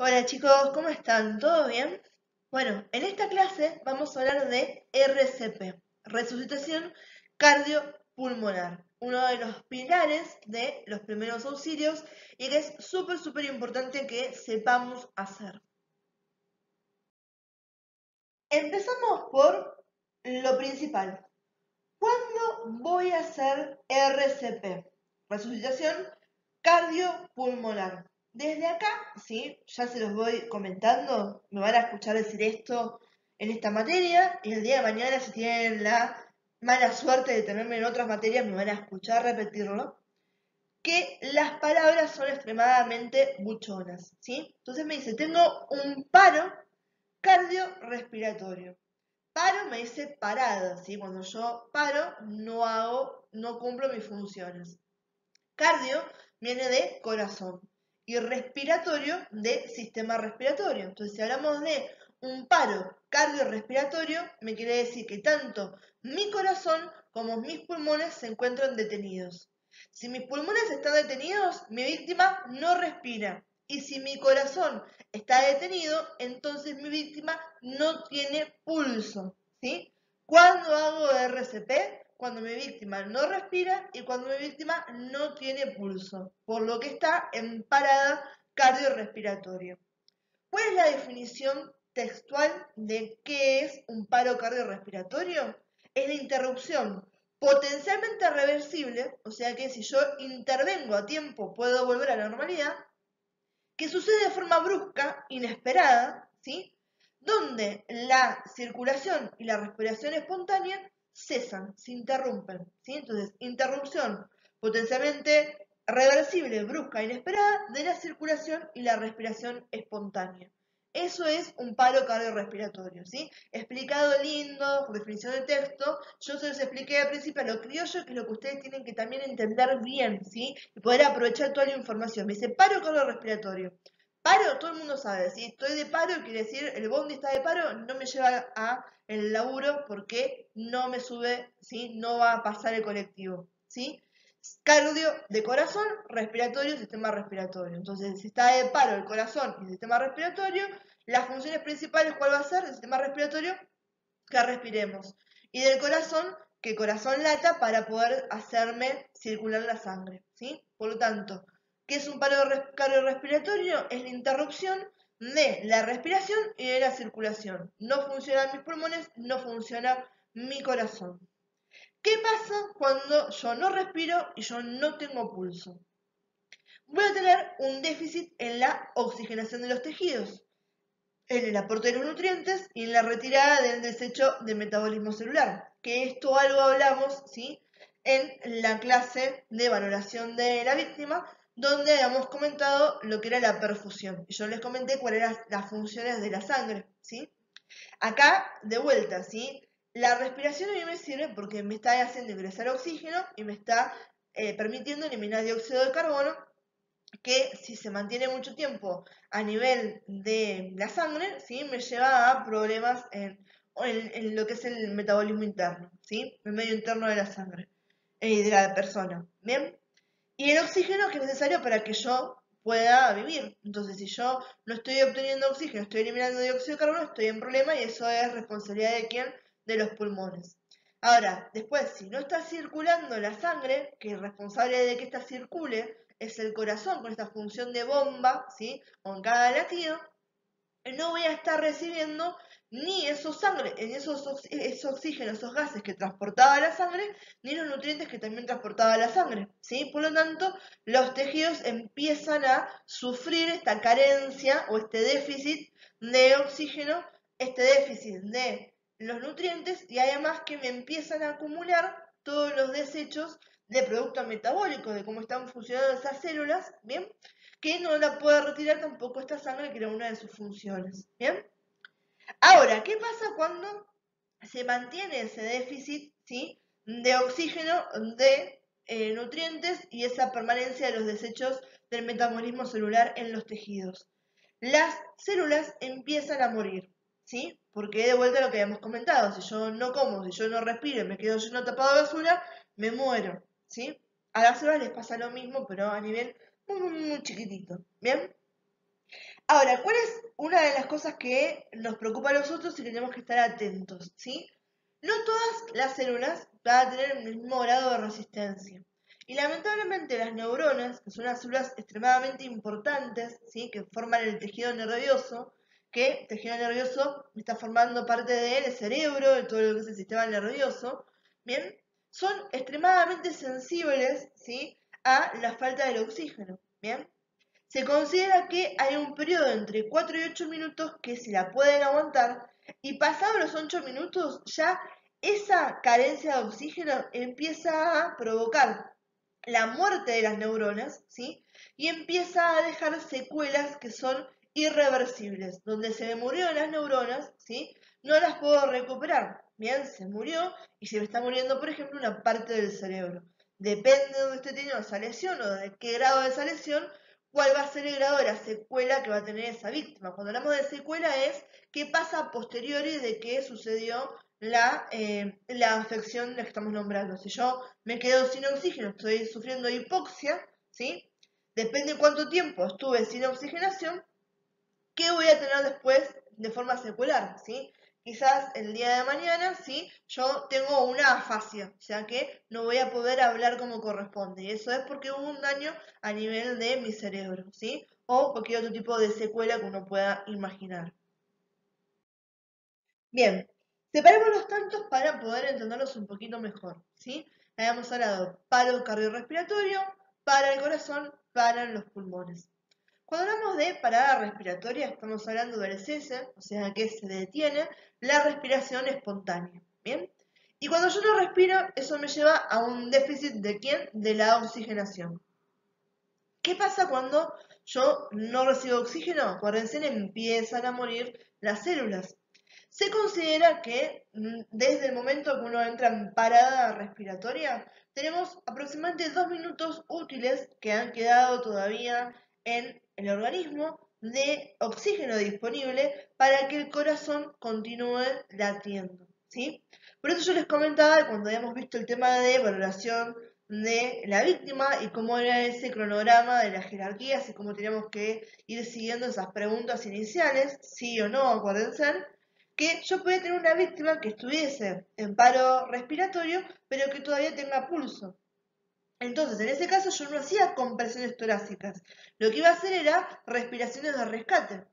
Hola chicos, ¿cómo están? ¿Todo bien? Bueno, en esta clase vamos a hablar de RCP, resucitación cardiopulmonar, uno de los pilares de los primeros auxilios y que es súper importante que sepamos hacer. Empezamos por lo principal. ¿Cuándo voy a hacer RCP? Resucitación cardiopulmonar. Desde acá, sí, ya se los voy comentando, me van a escuchar decir esto en esta materia y el día de mañana si tienen la mala suerte de tenerme en otras materias me van a escuchar repetirlo, que las palabras son extremadamente buchonas, ¿sí? Entonces me dice, tengo un paro cardiorrespiratorio. Paro me dice parada, ¿sí? Cuando yo paro, no cumplo mis funciones. Cardio viene de corazón y respiratorio de sistema respiratorio. Entonces, si hablamos de un paro cardiorrespiratorio, me quiere decir que tanto mi corazón como mis pulmones se encuentran detenidos. Si mis pulmones están detenidos, mi víctima no respira. Y si mi corazón está detenido, entonces mi víctima no tiene pulso, ¿sí? ¿Cuándo hago RCP? Cuando mi víctima no respira y cuando mi víctima no tiene pulso, por lo que está en parada cardiorrespiratoria. ¿Cuál es la definición textual de qué es un paro cardiorrespiratorio? Es la interrupción potencialmente reversible, o sea que si yo intervengo a tiempo puedo volver a la normalidad, que sucede de forma brusca, inesperada, ¿sí? Donde la circulación y la respiración espontánea cesan, se interrumpen, ¿sí? Entonces, interrupción potencialmente reversible, brusca, inesperada de la circulación y la respiración espontánea. Eso es un paro cardiorrespiratorio, ¿sí? Explicado lindo, por definición de texto, yo se los expliqué al principio a lo criollo, que es lo que ustedes tienen que también entender bien, ¿sí? Y poder aprovechar toda la información. Me dice paro cardiorrespiratorio. Paro, todo el mundo sabe, si estoy de paro, quiere decir el bondi está de paro, no me lleva a el laburo porque no me sube, ¿sí? No va a pasar el colectivo, ¿sí? Cardio de corazón, respiratorio, sistema respiratorio. Entonces, si está de paro el corazón y el sistema respiratorio, las funciones principales, ¿cuál va a ser? El sistema respiratorio, que respiremos. Y del corazón, que el corazón lata para poder hacerme circular la sangre, ¿sí? Por lo tanto, ¿qué es un paro cardiorrespiratorio? Es la interrupción de la respiración y de la circulación. No funcionan mis pulmones, no funciona mi corazón. ¿Qué pasa cuando yo no respiro y yo no tengo pulso? Voy a tener un déficit en la oxigenación de los tejidos, en el aporte de los nutrientes y en la retirada del desecho de metabolismo celular. Que esto algo hablamos, ¿sí? En la clase de valoración de la víctima, donde habíamos comentado lo que era la perfusión. Y yo les comenté cuáles eran las funciones de la sangre, ¿sí? Acá, de vuelta, ¿sí? La respiración a mí me sirve porque me está haciendo ingresar oxígeno y me está permitiendo eliminar dióxido de carbono, que si se mantiene mucho tiempo a nivel de la sangre, ¿sí? Me lleva a problemas en lo que es el metabolismo interno, ¿sí? El medio interno de la sangre y de la persona, ¿bien? Y el oxígeno que es necesario para que yo pueda vivir. Entonces, si yo no estoy obteniendo oxígeno, estoy eliminando dióxido de carbono, estoy en problema y eso es responsabilidad de quién? De los pulmones. Ahora, después, si no está circulando la sangre, que es responsable de que esta circule, es el corazón con esta función de bomba, ¿sí? Con cada latido, no voy a estar recibiendo ni ese oxígeno, esos gases que transportaba la sangre, ni los nutrientes que también transportaba la sangre, ¿sí? Por lo tanto, los tejidos empiezan a sufrir esta carencia o este déficit de oxígeno, este déficit de los nutrientes y además que me empiezan a acumular todos los desechos de productos metabólicos, de cómo están funcionando esas células, ¿bien? Que no la puede retirar tampoco esta sangre, que era una de sus funciones. ¿Bien? Ahora, ¿qué pasa cuando se mantiene ese déficit, ¿sí? De oxígeno, de nutrientes y esa permanencia de los desechos del metabolismo celular en los tejidos? Las células empiezan a morir, ¿sí? Porque de vuelta a lo que habíamos comentado, si yo no como, si yo no respiro y me quedo lleno tapado de basura, me muero, ¿sí? A las células les pasa lo mismo, pero a nivel muy chiquitito, ¿bien? Ahora, ¿cuál es una de las cosas que nos preocupa a nosotros y que tenemos que estar atentos? ¿Sí? No todas las células van a tener el mismo grado de resistencia. Y lamentablemente las neuronas, que son unas células extremadamente importantes, ¿sí? Que forman el tejido nervioso, que el tejido nervioso está formando parte del cerebro, de todo lo que es el sistema nervioso, ¿bien? Son extremadamente sensibles, ¿sí? A la falta del oxígeno, ¿bien? Se considera que hay un periodo entre 4 y 8 minutos que si la pueden aguantar y pasados los 8 minutos ya esa carencia de oxígeno empieza a provocar la muerte de las neuronas, ¿sí? Y empieza a dejar secuelas que son irreversibles, donde se me murieron las neuronas, ¿sí? No las puedo recuperar. Bien, se murió y se me está muriendo, por ejemplo, una parte del cerebro. Depende de dónde esté teniendo esa lesión o de qué grado de esa lesión, cuál va a ser el grado de la secuela que va a tener esa víctima. Cuando hablamos de secuela es qué pasa a posteriori de que sucedió la afección de la que estamos nombrando. Si yo me quedo sin oxígeno, estoy sufriendo hipoxia, ¿sí? Depende de cuánto tiempo estuve sin oxigenación, ¿qué voy a tener después de forma secular? ¿Sí? Quizás el día de mañana, ¿sí? Yo tengo una afasia, o sea que no voy a poder hablar como corresponde. Y eso es porque hubo un daño a nivel de mi cerebro, ¿sí? O cualquier otro tipo de secuela que uno pueda imaginar. Bien, separemos los tantos para poder entenderlos un poquito mejor, ¿sí? Habíamos hablado paro cardiorrespiratorio, para el corazón, para los pulmones. Cuando hablamos de parada respiratoria, estamos hablando del cese, o sea que se detiene la respiración espontánea, ¿bien? Y cuando yo no respiro, eso me lleva a un déficit de ¿quién? De la oxigenación. ¿Qué pasa cuando yo no recibo oxígeno? Acuérdense, empiezan a morir las células. Se considera que desde el momento que uno entra en parada respiratoria, tenemos aproximadamente 2 minutos útiles que han quedado todavía en el organismo de oxígeno disponible para que el corazón continúe latiendo, ¿sí? Por eso yo les comentaba cuando habíamos visto el tema de valoración de la víctima y cómo era ese cronograma de las jerarquías y cómo teníamos que ir siguiendo esas preguntas iniciales, sí o no, acuérdense, que yo podía tener una víctima que estuviese en paro respiratorio, pero que todavía tenga pulso. Entonces, en ese caso yo no hacía compresiones torácicas. Lo que iba a hacer era respiraciones de rescate.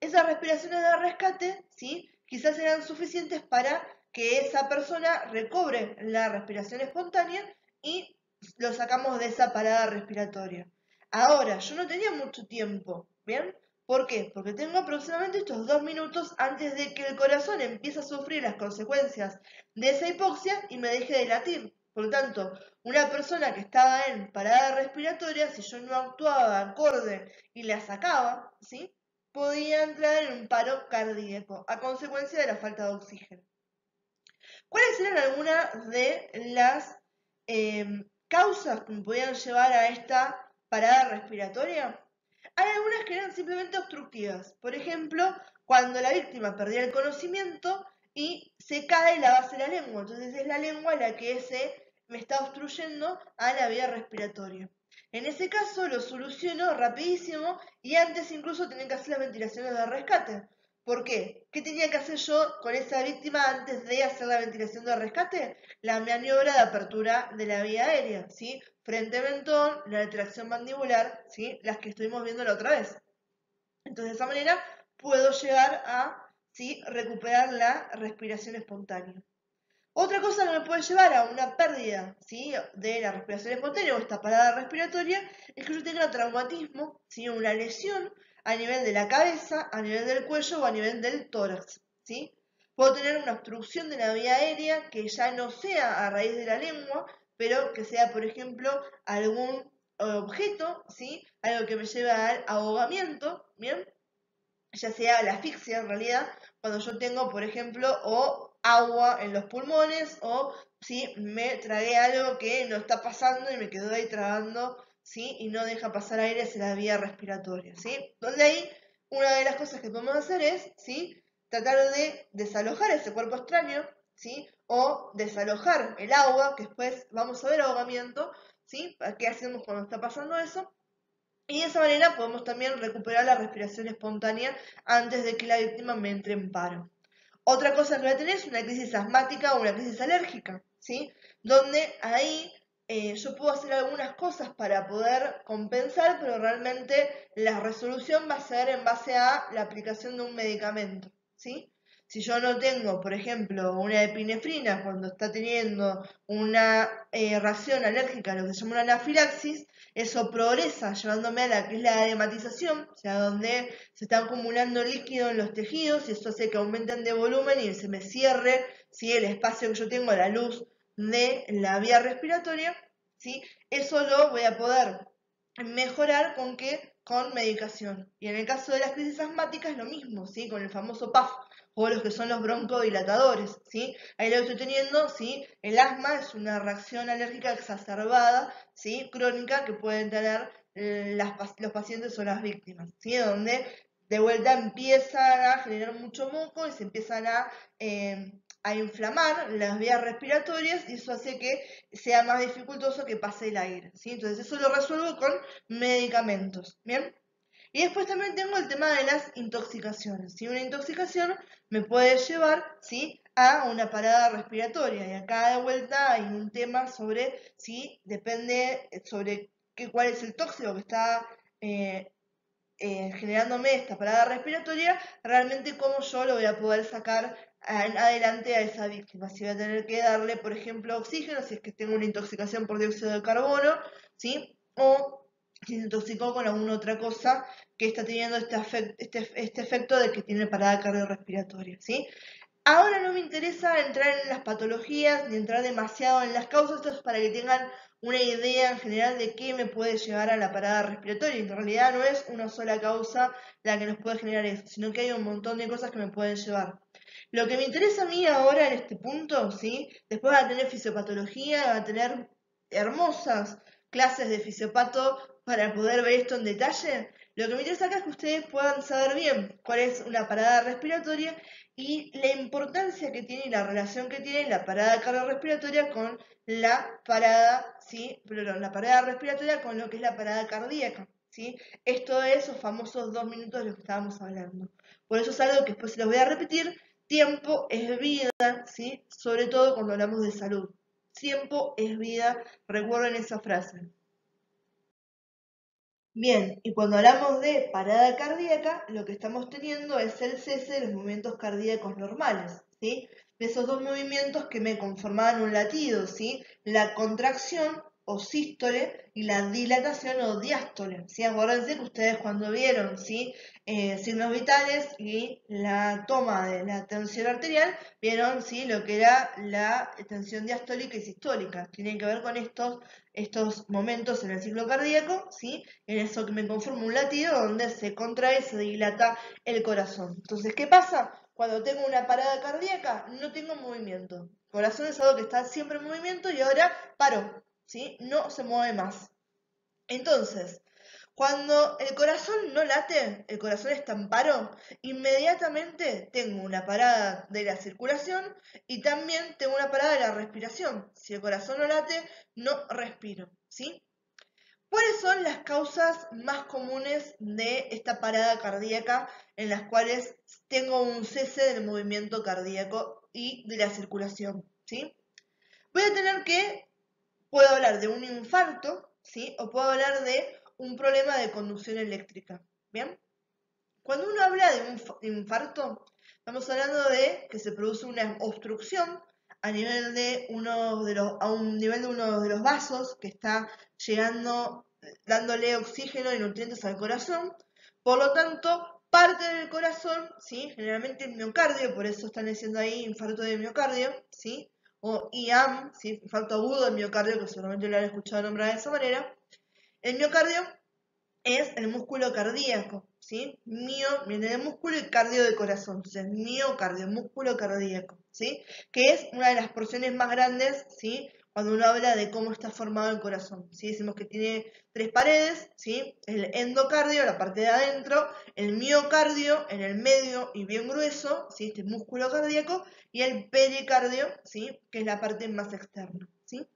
Esas respiraciones de rescate, ¿sí? Quizás eran suficientes para que esa persona recobre la respiración espontánea y lo sacamos de esa parada respiratoria. Ahora, yo no tenía mucho tiempo, ¿bien? ¿Por qué? Porque tengo aproximadamente estos 2 minutos antes de que el corazón empiece a sufrir las consecuencias de esa hipoxia y me deje de latir. Por lo tanto, una persona que estaba en parada respiratoria, si yo no actuaba acorde y la sacaba, ¿sí? Podía entrar en un paro cardíaco a consecuencia de la falta de oxígeno. ¿Cuáles eran algunas de las causas que me podían llevar a esta parada respiratoria? Hay algunas que eran simplemente obstructivas. Por ejemplo, cuando la víctima perdía el conocimiento y se cae la base de la lengua. Entonces es la lengua la que me está obstruyendo a la vía respiratoria. En ese caso lo soluciono rapidísimo y antes incluso tenía que hacer las ventilaciones de rescate. ¿Por qué? ¿Qué tenía que hacer yo con esa víctima antes de hacer la ventilación de rescate? La maniobra de apertura de la vía aérea, ¿sí? Frente mentón, la retracción mandibular, ¿sí? Las que estuvimos viendo la otra vez. Entonces, de esa manera puedo llegar a, ¿sí? Recuperar la respiración espontánea. Otra cosa que me puede llevar a una pérdida, ¿sí? De la respiración espontánea o esta parada respiratoria es que yo tenga traumatismo, ¿sí? Una lesión a nivel de la cabeza, a nivel del cuello o a nivel del tórax, ¿sí? Puedo tener una obstrucción de la vía aérea que ya no sea a raíz de la lengua, pero que sea, por ejemplo, algún objeto, ¿sí? Algo que me lleve al ahogamiento, ¿bien? Ya sea la asfixia en realidad, cuando yo tengo, por ejemplo, o agua en los pulmones o si me tragué algo que no está pasando y me quedo ahí tragando, ¿sí? Y no deja pasar aire hacia la vía respiratoria, ¿sí? Donde ahí una de las cosas que podemos hacer es, ¿sí? Tratar de desalojar ese cuerpo extraño, ¿sí? O desalojar el agua, que después vamos a ver ahogamiento, ¿sí? ¿Qué hacemos cuando está pasando eso? Y de esa manera podemos también recuperar la respiración espontánea antes de que la víctima me entre en paro. Otra cosa que voy a tener es una crisis asmática o una crisis alérgica, ¿sí? Donde ahí yo puedo hacer algunas cosas para poder compensar, pero realmente la resolución va a ser en base a la aplicación de un medicamento, ¿sí? Si yo no tengo, por ejemplo, una epinefrina cuando está teniendo una reacción alérgica, lo que se llama una anafilaxis, eso progresa llevándome a la que es la edematización, o sea, donde se está acumulando líquido en los tejidos y eso hace que aumenten de volumen y se me cierre, ¿sí?, el espacio que yo tengo a la luz de la vía respiratoria, ¿sí? Eso lo voy a poder mejorar ¿con qué? Con medicación. Y en el caso de las crisis asmáticas lo mismo, ¿sí? Con el famoso PAF o los que son los broncodilatadores, ¿sí? Ahí lo que estoy teniendo, ¿sí? El asma es una reacción alérgica exacerbada, ¿sí?, crónica que pueden tener los pacientes o las víctimas, ¿sí? Donde de vuelta empiezan a generar mucho moco y se empiezan a inflamar las vías respiratorias y eso hace que sea más dificultoso que pase el aire, ¿sí? Entonces eso lo resuelvo con medicamentos, ¿bien? Y después también tengo el tema de las intoxicaciones, ¿sí? Una intoxicación me puede llevar, ¿sí?, a una parada respiratoria. Y acá de vuelta hay un tema sobre si depende sobre cuál es el tóxico que está eh, generándome esta parada respiratoria, realmente cómo yo lo voy a poder sacar adelante a esa víctima. Si voy a tener que darle, por ejemplo, oxígeno, si es que tengo una intoxicación por dióxido de carbono, ¿sí? O si se intoxicó con alguna otra cosa que está teniendo este efecto de que tiene parada cardiorrespiratoria, ¿sí? Ahora no me interesa entrar en las patologías ni entrar demasiado en las causas, esto es para que tengan una idea en general de qué me puede llevar a la parada respiratoria. En realidad no es una sola causa la que nos puede generar eso, sino que hay un montón de cosas que me pueden llevar. Lo que me interesa a mí ahora en este punto, ¿sí? Después va a tener fisiopatología, va a tener hermosas clases de fisiopato para poder ver esto en detalle. Lo que me interesa acá es que ustedes puedan saber bien cuál es una parada respiratoria y la importancia que tiene y la relación que tiene la parada cardiorrespiratoria con la parada, ¿sí? Perdón, la parada respiratoria con lo que es la parada cardíaca, ¿sí? Esto es esos famosos 2 minutos de los que estábamos hablando. Por eso es algo que después se los voy a repetir. Tiempo es vida, ¿sí? Sobre todo cuando hablamos de salud. Tiempo es vida, recuerden esa frase. Bien, y cuando hablamos de parada cardíaca, lo que estamos teniendo es el cese de los movimientos cardíacos normales, ¿sí? De esos dos movimientos que me conformaban un latido, ¿sí? La contracción o sístole y la dilatación o diástole, ¿sí? Acuérdense que ustedes cuando vieron, ¿sí?, signos vitales y la toma de la tensión arterial, vieron, ¿sí?, lo que era la tensión diastólica y sistólica. Tienen que ver con estos momentos en el ciclo cardíaco, ¿sí? En eso que me conforma un latido donde se contrae, se dilata el corazón. Entonces, ¿qué pasa? Cuando tengo una parada cardíaca, no tengo movimiento. El corazón es algo que está siempre en movimiento y ahora paró, ¿sí? No se mueve más. Entonces, cuando el corazón no late, el corazón está en paro, inmediatamente tengo una parada de la circulación y también tengo una parada de la respiración. Si el corazón no late, no respiro, ¿sí? ¿Cuáles son las causas más comunes de esta parada cardíaca en las cuales tengo un cese del movimiento cardíaco y de la circulación? ¿Sí? Voy a tener que, puedo hablar de un infarto, ¿sí? O puedo hablar de un problema de conducción eléctrica. ¿Bien? Cuando uno habla de un infarto, estamos hablando de que se produce una obstrucción a nivel de a un nivel de uno de los vasos que está llegando, dándole oxígeno y nutrientes al corazón. Por lo tanto, parte del corazón, ¿sí?, generalmente el miocardio, por eso están diciendo ahí infarto de miocardio, ¿sí?, o IAM, ¿sí?, infarto agudo del miocardio, que seguramente lo han escuchado nombrar de esa manera. El miocardio es el músculo cardíaco, ¿sí? Mio viene de músculo y cardio de corazón, entonces miocardio, músculo cardíaco, ¿sí? Que es una de las porciones más grandes, ¿sí?, cuando uno habla de cómo está formado el corazón, ¿sí? Decimos que tiene 3 paredes, ¿sí? El endocardio, la parte de adentro, el miocardio en el medio y bien grueso, ¿sí?, este músculo cardíaco, y el pericardio, ¿sí?, que es la parte más externa, ¿sí?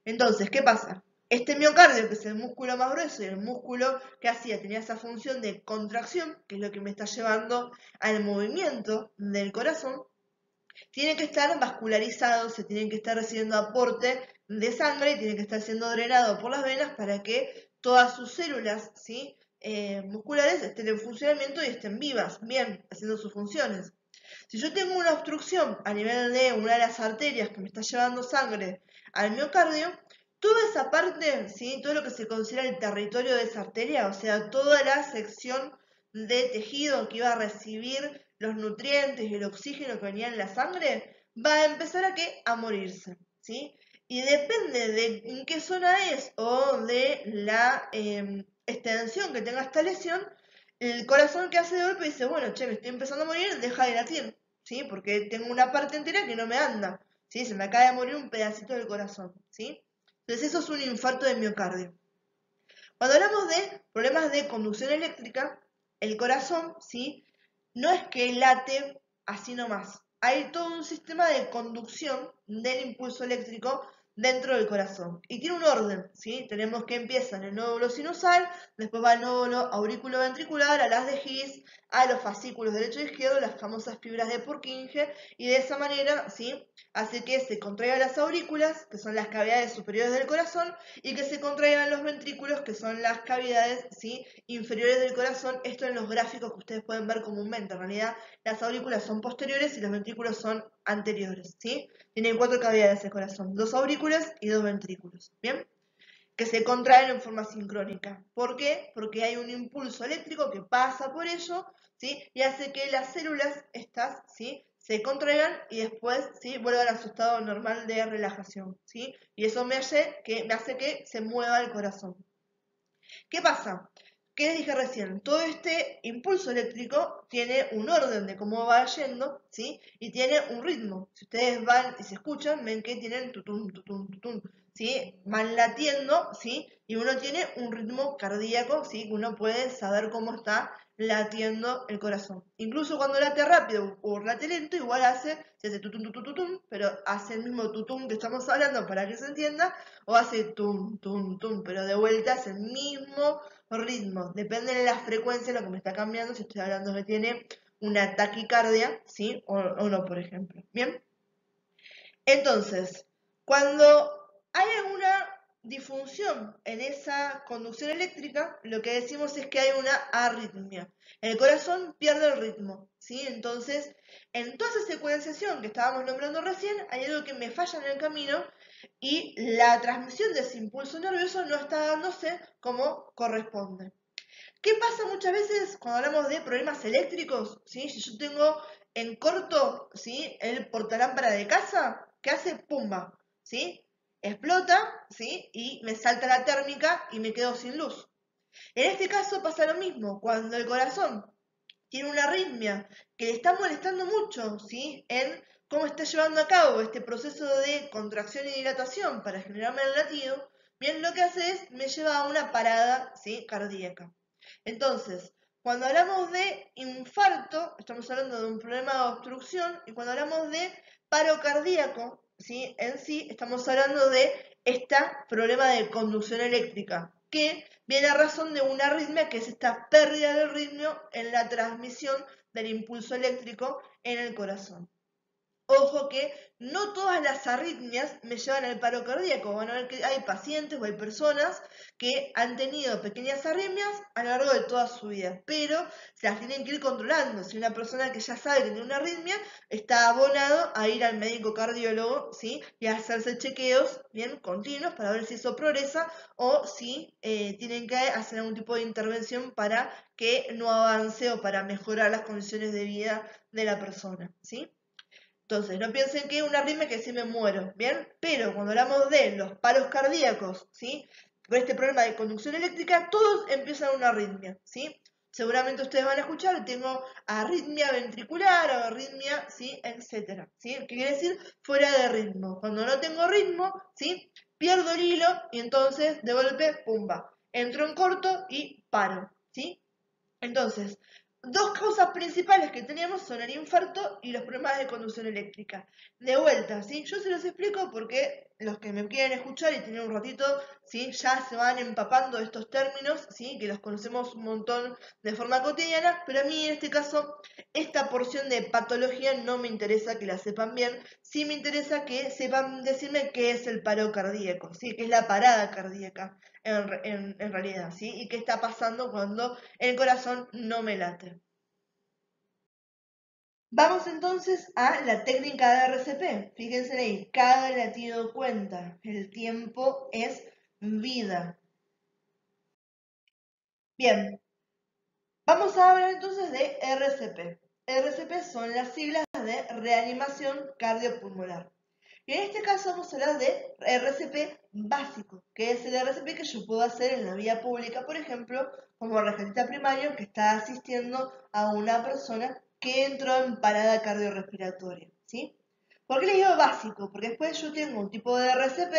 Entonces, ¿qué pasa? Este miocardio, que es el músculo más grueso y el músculo que tenía esa función de contracción, que es lo que me está llevando al movimiento del corazón, tiene que estar vascularizado, se tiene que estar recibiendo aporte de sangre y tiene que estar siendo drenado por las venas para que todas sus células, ¿sí?, musculares estén en funcionamiento y estén vivas, bien, haciendo sus funciones. Si yo tengo una obstrucción a nivel de una de las arterias que me está llevando sangre al miocardio, toda esa parte, ¿sí?, todo lo que se considera el territorio de esa arteria, o sea, toda la sección de tejido que iba a recibir los nutrientes y el oxígeno que venía en la sangre, va a empezar a morirse, ¿sí? Y depende de en qué zona es o de la extensión que tenga esta lesión, el corazón que hace de golpe dice, bueno, che, me estoy empezando a morir, deja de latir, ¿sí? Porque tengo una parte entera que no me anda, ¿sí? Se me acaba de morir un pedacito del corazón, ¿sí? Entonces eso es un infarto de miocardio. Cuando hablamos de problemas de conducción eléctrica, el corazón, ¿sí?, no es que late así nomás. Hay todo un sistema de conducción del impulso eléctrico dentro del corazón. Y tiene un orden, ¿sí? Tenemos que empieza en el nódulo sinusal, después va al nódulo auriculoventricular, a las de His, a los fascículos derecho e izquierdo, las famosas fibras de Purkinje, y de esa manera, ¿sí?, hace que se contraigan las aurículas, que son las cavidades superiores del corazón, y que se contraigan los ventrículos, que son las cavidades, ¿sí?, inferiores del corazón. Esto en los gráficos que ustedes pueden ver comúnmente. En realidad, las aurículas son posteriores y los ventrículos son anteriores, ¿sí? Tienen 4 cavidades el corazón, 2 aurículas y 2 ventrículos, ¿bien? Que se contraen en forma sincrónica. ¿Por qué? Porque hay un impulso eléctrico que pasa por ello, ¿sí?, y hace que las células estas, ¿sí?, se contraigan y después, ¿sí?, vuelvan a su estado normal de relajación, ¿sí? Y eso me hace que se mueva el corazón. ¿Qué pasa? ¿Qué les dije recién? Todo este impulso eléctrico tiene un orden de cómo va yendo, ¿sí? Y tiene un ritmo. Si ustedes van y se escuchan, ven que tienen tutum, tutum, tutum, ¿sí? Van latiendo, ¿sí? Y uno tiene un ritmo cardíaco, ¿sí?, que uno puede saber cómo está latiendo el corazón. Incluso cuando late rápido o late lento, igual se hace tutum, tutum, tutum, pero hace el mismo tutum que estamos hablando para que se entienda, o hace tum, tum, tum, pero de vuelta es el mismo ritmo. Depende de la frecuencia lo que me está cambiando, si estoy hablando que tiene una taquicardia, ¿sí?, o no, por ejemplo. Bien. Entonces, cuando hay alguna disfunción en esa conducción eléctrica, lo que decimos es que hay una arritmia. El corazón pierde el ritmo, ¿sí? Entonces, en toda esa secuenciación que estábamos nombrando recién, hay algo que me falla en el camino y la transmisión de ese impulso nervioso no está dándose como corresponde. ¿Qué pasa muchas veces cuando hablamos de problemas eléctricos? ¿Sí? Si yo tengo en corto, ¿sí?, el portalámpara de casa, ¿qué hace? Pumba, ¿sí? Explota, ¿sí?, y me salta la térmica y me quedo sin luz. En este caso pasa lo mismo, cuando el corazón tiene una arritmia que le está molestando mucho, ¿sí?, en cómo está llevando a cabo este proceso de contracción y dilatación para generarme el latido, bien, lo que hace es me lleva a una parada, ¿sí?, cardíaca. Entonces, cuando hablamos de infarto, estamos hablando de un problema de obstrucción, y cuando hablamos de paro cardíaco, ¿sí?, en sí, estamos hablando de este problema de conducción eléctrica, que viene a razón de una arritmia, que es esta pérdida del ritmo en la transmisión del impulso eléctrico en el corazón. Ojo que no todas las arritmias me llevan al paro cardíaco. Van a ver que hay pacientes o hay personas que han tenido pequeñas arritmias a lo largo de toda su vida, pero se las tienen que ir controlando. Si una persona que ya sabe que tiene una arritmia, está abonado a ir al médico cardiólogo, ¿sí?, y a hacerse chequeos bien continuos para ver si eso progresa o si tienen que hacer algún tipo de intervención para que no avance o para mejorar las condiciones de vida de la persona, ¿sí? Entonces, no piensen que es una arritmia que sí me muero, ¿bien? Pero cuando hablamos de los paros cardíacos, ¿sí?, por este problema de conducción eléctrica, todos empiezan una arritmia, ¿sí? Seguramente ustedes van a escuchar, tengo arritmia ventricular, arritmia, ¿sí?, etcétera, ¿sí? ¿Qué quiere decir? Fuera de ritmo. Cuando no tengo ritmo, ¿sí?, pierdo el hilo y entonces, de golpe, pumba, entro en corto y paro, ¿sí? Entonces, Dos causas principales que teníamos son el infarto y los problemas de conducción eléctrica. De vuelta, ¿sí? Yo se los explico porque los que me quieren escuchar y tienen un ratito, ¿sí? Ya se van empapando de estos términos, ¿sí? Que los conocemos un montón de forma cotidiana, pero a mí en este caso esta porción de patología no me interesa que la sepan bien, sí me interesa que sepan decirme qué es el paro cardíaco, ¿sí? Que es la parada cardíaca en realidad, ¿sí? Y qué está pasando cuando el corazón no me late. Vamos entonces a la técnica de RCP. Fíjense ahí, cada latido cuenta. El tiempo es vida. Bien, vamos a hablar entonces de RCP. RCP son las siglas de reanimación cardiopulmonar. Y en este caso vamos a hablar de RCP básico, que es el RCP que yo puedo hacer en la vía pública, por ejemplo, como rescatista primario que está asistiendo a una persona que entró en parada cardiorrespiratoria, ¿sí? ¿Por qué les digo básico? Porque después yo tengo un tipo de RCP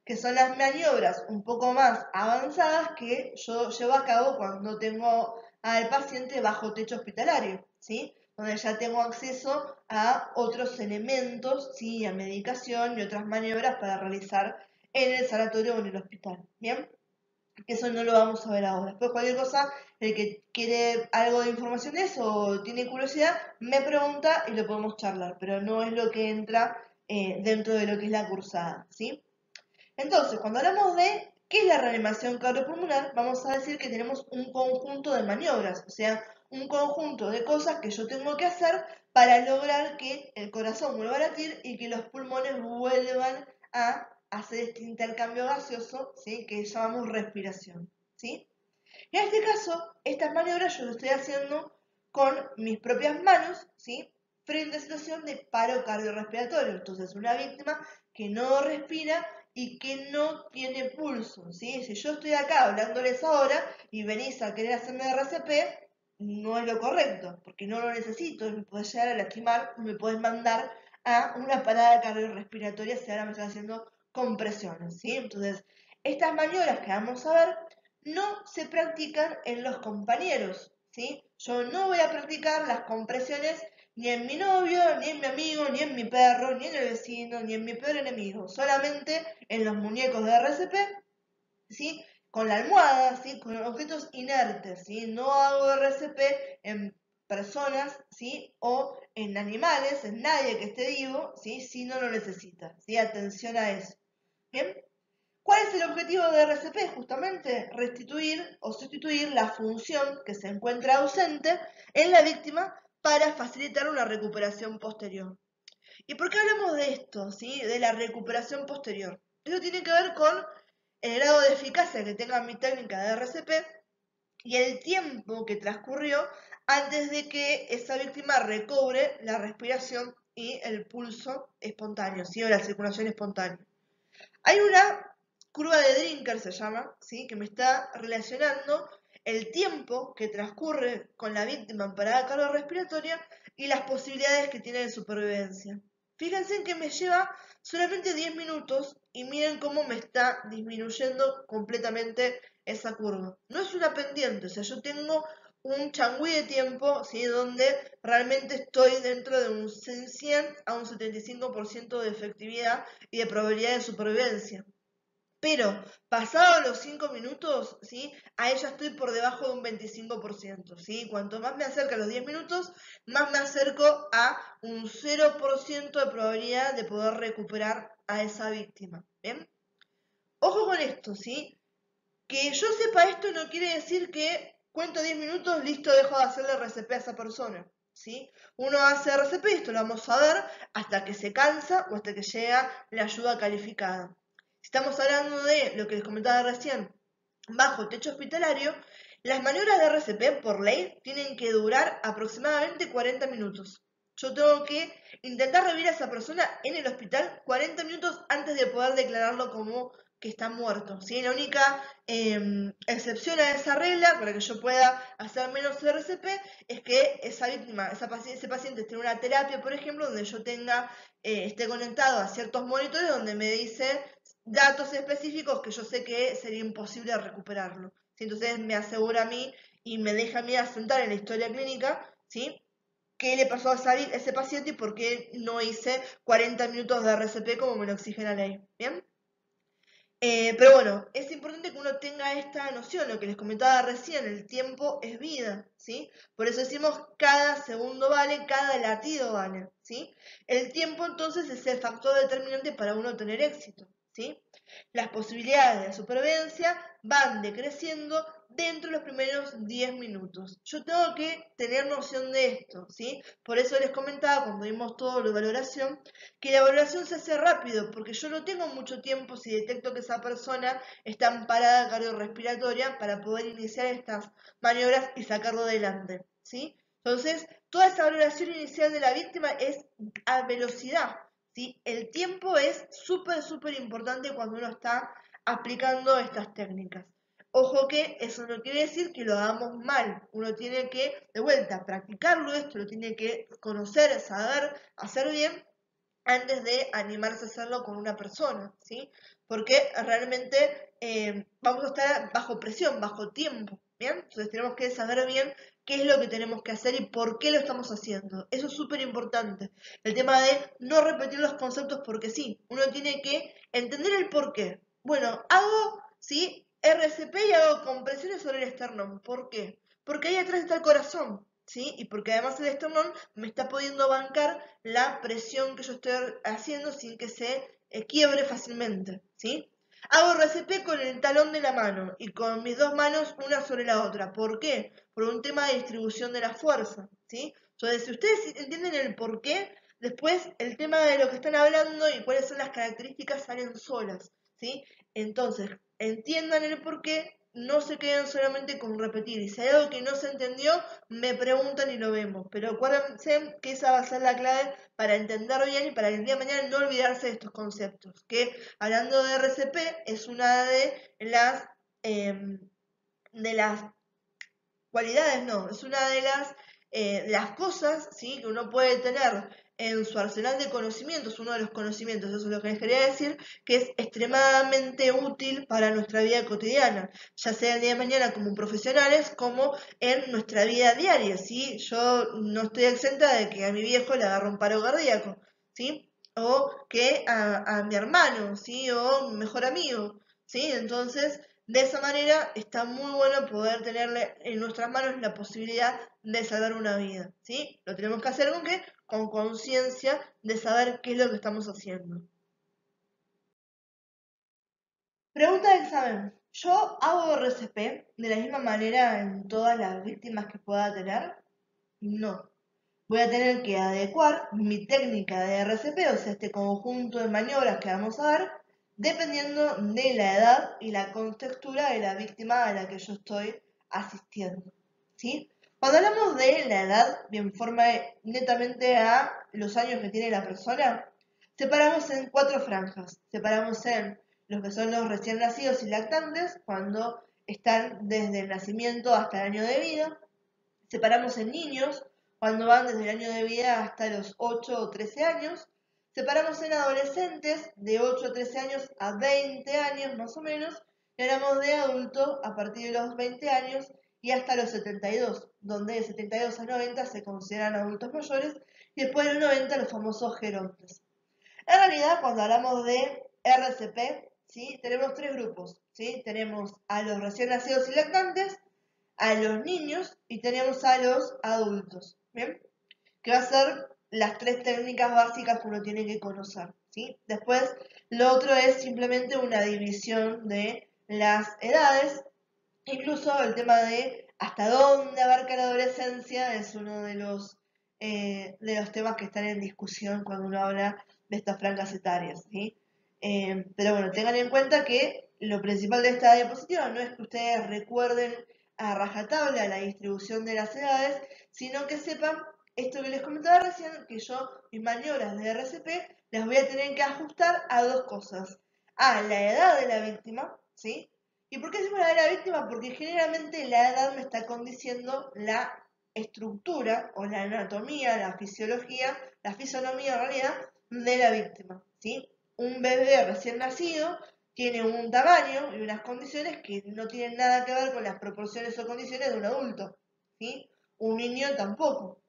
que son las maniobras un poco más avanzadas que yo llevo a cabo cuando tengo al paciente bajo techo hospitalario, ¿sí? Donde ya tengo acceso a otros elementos, ¿sí? A medicación y otras maniobras para realizar en el sanatorio o en el hospital, ¿bien? Eso no lo vamos a ver ahora. Después cualquier cosa, el que quiere algo de información de eso o tiene curiosidad, me pregunta y lo podemos charlar, pero no es lo que entra dentro de lo que es la cursada, ¿sí? Entonces, cuando hablamos de qué es la reanimación cardiopulmonar, vamos a decir que tenemos un conjunto de maniobras, o sea, un conjunto de cosas que yo tengo que hacer para lograr que el corazón vuelva a latir y que los pulmones vuelvan a hacer este intercambio gaseoso, ¿sí? Que llamamos respiración, ¿sí? En este caso, estas maniobras yo lo estoy haciendo con mis propias manos, ¿sí? Frente a situación de paro cardiorrespiratorio. Entonces, una víctima que no respira y que no tiene pulso, ¿sí? Si yo estoy acá hablándoles ahora y venís a querer hacerme RCP, no es lo correcto, porque no lo necesito, me puede llegar a lastimar, me pueden mandar a una parada cardiorrespiratoria si ahora me están haciendo compresiones, ¿sí? Entonces, estas maniobras que vamos a ver no se practican en los compañeros, ¿sí? Yo no voy a practicar las compresiones ni en mi novio, ni en mi amigo, ni en mi perro, ni en el vecino, ni en mi peor enemigo, solamente en los muñecos de RCP, ¿sí? Con la almohada, ¿sí? Con objetos inertes, ¿sí? No hago RCP en personas, ¿sí? O en animales, en nadie que esté vivo, ¿sí? Si no lo necesita, ¿sí? Atención a eso. ¿Bien? ¿Cuál es el objetivo de RCP? Justamente restituir o sustituir la función que se encuentra ausente en la víctima para facilitar una recuperación posterior. ¿Y por qué hablamos de esto, ¿sí? De la recuperación posterior? Eso tiene que ver con el grado de eficacia que tenga mi técnica de RCP y el tiempo que transcurrió antes de que esa víctima recobre la respiración y el pulso espontáneo, ¿sí? O la circulación espontánea. Hay una curva de Drinker, se llama, ¿sí? Que me está relacionando el tiempo que transcurre con la víctima en parada cardiorrespiratoria y las posibilidades que tiene de supervivencia. Fíjense en que me lleva solamente 10 minutos y miren cómo me está disminuyendo completamente esa curva. No es una pendiente, o sea, yo tengo un changüí de tiempo, ¿sí? Donde realmente estoy dentro de un 100 a un 75% de efectividad y de probabilidad de supervivencia. Pero pasados los 5 minutos, ¿sí? A ella estoy por debajo de un 25%, ¿sí? Cuanto más me acerco a los 10 minutos, más me acerco a un 0% de probabilidad de poder recuperar a esa víctima. ¿Bien? Ojo con esto, ¿sí? Que yo sepa esto no quiere decir que cuento 10 minutos, listo, dejo de hacerle RCP a esa persona, ¿sí? Uno hace RCP, esto lo vamos a ver, hasta que se cansa o hasta que llega la ayuda calificada. Si estamos hablando de lo que les comentaba recién, bajo techo hospitalario, las maniobras de RCP por ley tienen que durar aproximadamente 40 minutos. Yo tengo que intentar revivir a esa persona en el hospital 40 minutos antes de poder declararlo como que está muerto, ¿sí? La única excepción a esa regla para que yo pueda hacer menos RCP es que esa víctima, ese paciente esté en una terapia, por ejemplo, donde yo esté conectado a ciertos monitores donde me dice datos específicos que yo sé que sería imposible recuperarlo, ¿sí? Entonces me asegura a mí y me deja a mí asentar en la historia clínica, ¿sí? ¿Qué le pasó a ese paciente y por qué no hice 40 minutos de RCP como me lo exige la ley? ¿Bien? Pero bueno, es importante que uno tenga esta noción, lo que les comentaba recién, el tiempo es vida, ¿sí? Por eso decimos cada segundo vale, cada latido vale, ¿sí? El tiempo entonces es el factor determinante para uno tener éxito, ¿sí? Las posibilidades de supervivencia van decreciendo dentro de los primeros 10 minutos. Yo tengo que tener noción de esto, ¿sí? Por eso les comentaba cuando vimos todo lo de valoración, que la valoración se hace rápido, porque yo no tengo mucho tiempo si detecto que esa persona está en parada cardiorrespiratoria para poder iniciar estas maniobras y sacarlo adelante, ¿sí? Entonces, toda esa valoración inicial de la víctima es a velocidad, ¿sí? El tiempo es súper importante cuando uno está aplicando estas técnicas. Ojo que eso no quiere decir que lo hagamos mal. Uno tiene que, de vuelta, practicarlo esto, lo tiene que conocer, saber, hacer bien antes de animarse a hacerlo con una persona, ¿sí? Porque realmente vamos a estar bajo presión, bajo tiempo, ¿bien? Entonces tenemos que saber bien qué es lo que tenemos que hacer y por qué lo estamos haciendo. Eso es súper importante. El tema de no repetir los conceptos porque sí, uno tiene que entender el por qué. Bueno, hago, ¿sí? RCP y hago compresiones sobre el esternón. ¿Por qué? Porque ahí atrás está el corazón, ¿sí? Y porque además el esternón me está pudiendo bancar la presión que yo estoy haciendo sin que se quiebre fácilmente, ¿sí? Hago RCP con el talón de la mano y con mis dos manos una sobre la otra. ¿Por qué? Por un tema de distribución de la fuerza, ¿sí? Entonces, si ustedes entienden el por qué, después el tema de lo que están hablando y cuáles son las características salen solas, ¿sí? Entonces, entiendan el por qué, no se queden solamente con repetir. Y si hay algo que no se entendió, me preguntan y lo vemos. Pero acuérdense que esa va a ser la clave para entender bien y para el día de mañana no olvidarse de estos conceptos. Que hablando de RCP es una de las cualidades, no, es una de las cosas, ¿sí? Que uno puede tener en su arsenal de conocimientos, uno de los conocimientos, eso es lo que les quería decir, que es extremadamente útil para nuestra vida cotidiana, ya sea el día de mañana como profesionales, como en nuestra vida diaria, ¿sí? Yo no estoy exenta de que a mi viejo le agarre un paro cardíaco, ¿sí? O que a mi hermano, ¿sí? O mi mejor amigo, ¿sí? Entonces, de esa manera está muy bueno poder tenerle en nuestras manos la posibilidad de salvar una vida, ¿sí? Lo tenemos que hacer con qué? Con conciencia de saber qué es lo que estamos haciendo. Pregunta de examen. ¿Yo hago RCP de la misma manera en todas las víctimas que pueda tener? No. Voy a tener que adecuar mi técnica de RCP, o sea, este conjunto de maniobras que vamos a ver, dependiendo de la edad y la contextura de la víctima a la que yo estoy asistiendo, ¿sí? Cuando hablamos de la edad, bien forma netamente a los años que tiene la persona, separamos en cuatro franjas. Separamos en los que son los recién nacidos y lactantes, cuando están desde el nacimiento hasta el año de vida. Separamos en niños, cuando van desde el año de vida hasta los 8 o 13 años. Separamos en adolescentes de 8 o 13 años a 20 años más o menos. Y hablamos de adultos a partir de los 20 años y hasta los 72, donde de 72 a 90 se consideran adultos mayores y después de los 90 los famosos gerontes. En realidad, cuando hablamos de RCP, ¿sí? Tenemos tres grupos, ¿sí? Tenemos a los recién nacidos y lactantes, a los niños y tenemos a los adultos, ¿bien? Que va a ser las tres técnicas básicas que uno tiene que conocer, ¿sí? Después, lo otro es simplemente una división de las edades, incluso el tema de hasta dónde abarca la adolescencia es uno de los temas que están en discusión cuando uno habla de estas franjas etarias, ¿sí? Pero bueno, tengan en cuenta que lo principal de esta diapositiva no es que ustedes recuerden a rajatabla la distribución de las edades, sino que sepan esto que les comentaba recién, que yo mis maniobras de RCP las voy a tener que ajustar a dos cosas. A la edad de la víctima, ¿sí? ¿Y por qué decimos la de la víctima? Porque generalmente la edad me está condiciendo la estructura o la anatomía, la fisiología, la fisonomía en realidad de la víctima, ¿sí? Un bebé recién nacido tiene un tamaño y unas condiciones que no tienen nada que ver con las proporciones o condiciones de un adulto, ¿sí? Un niño tampoco.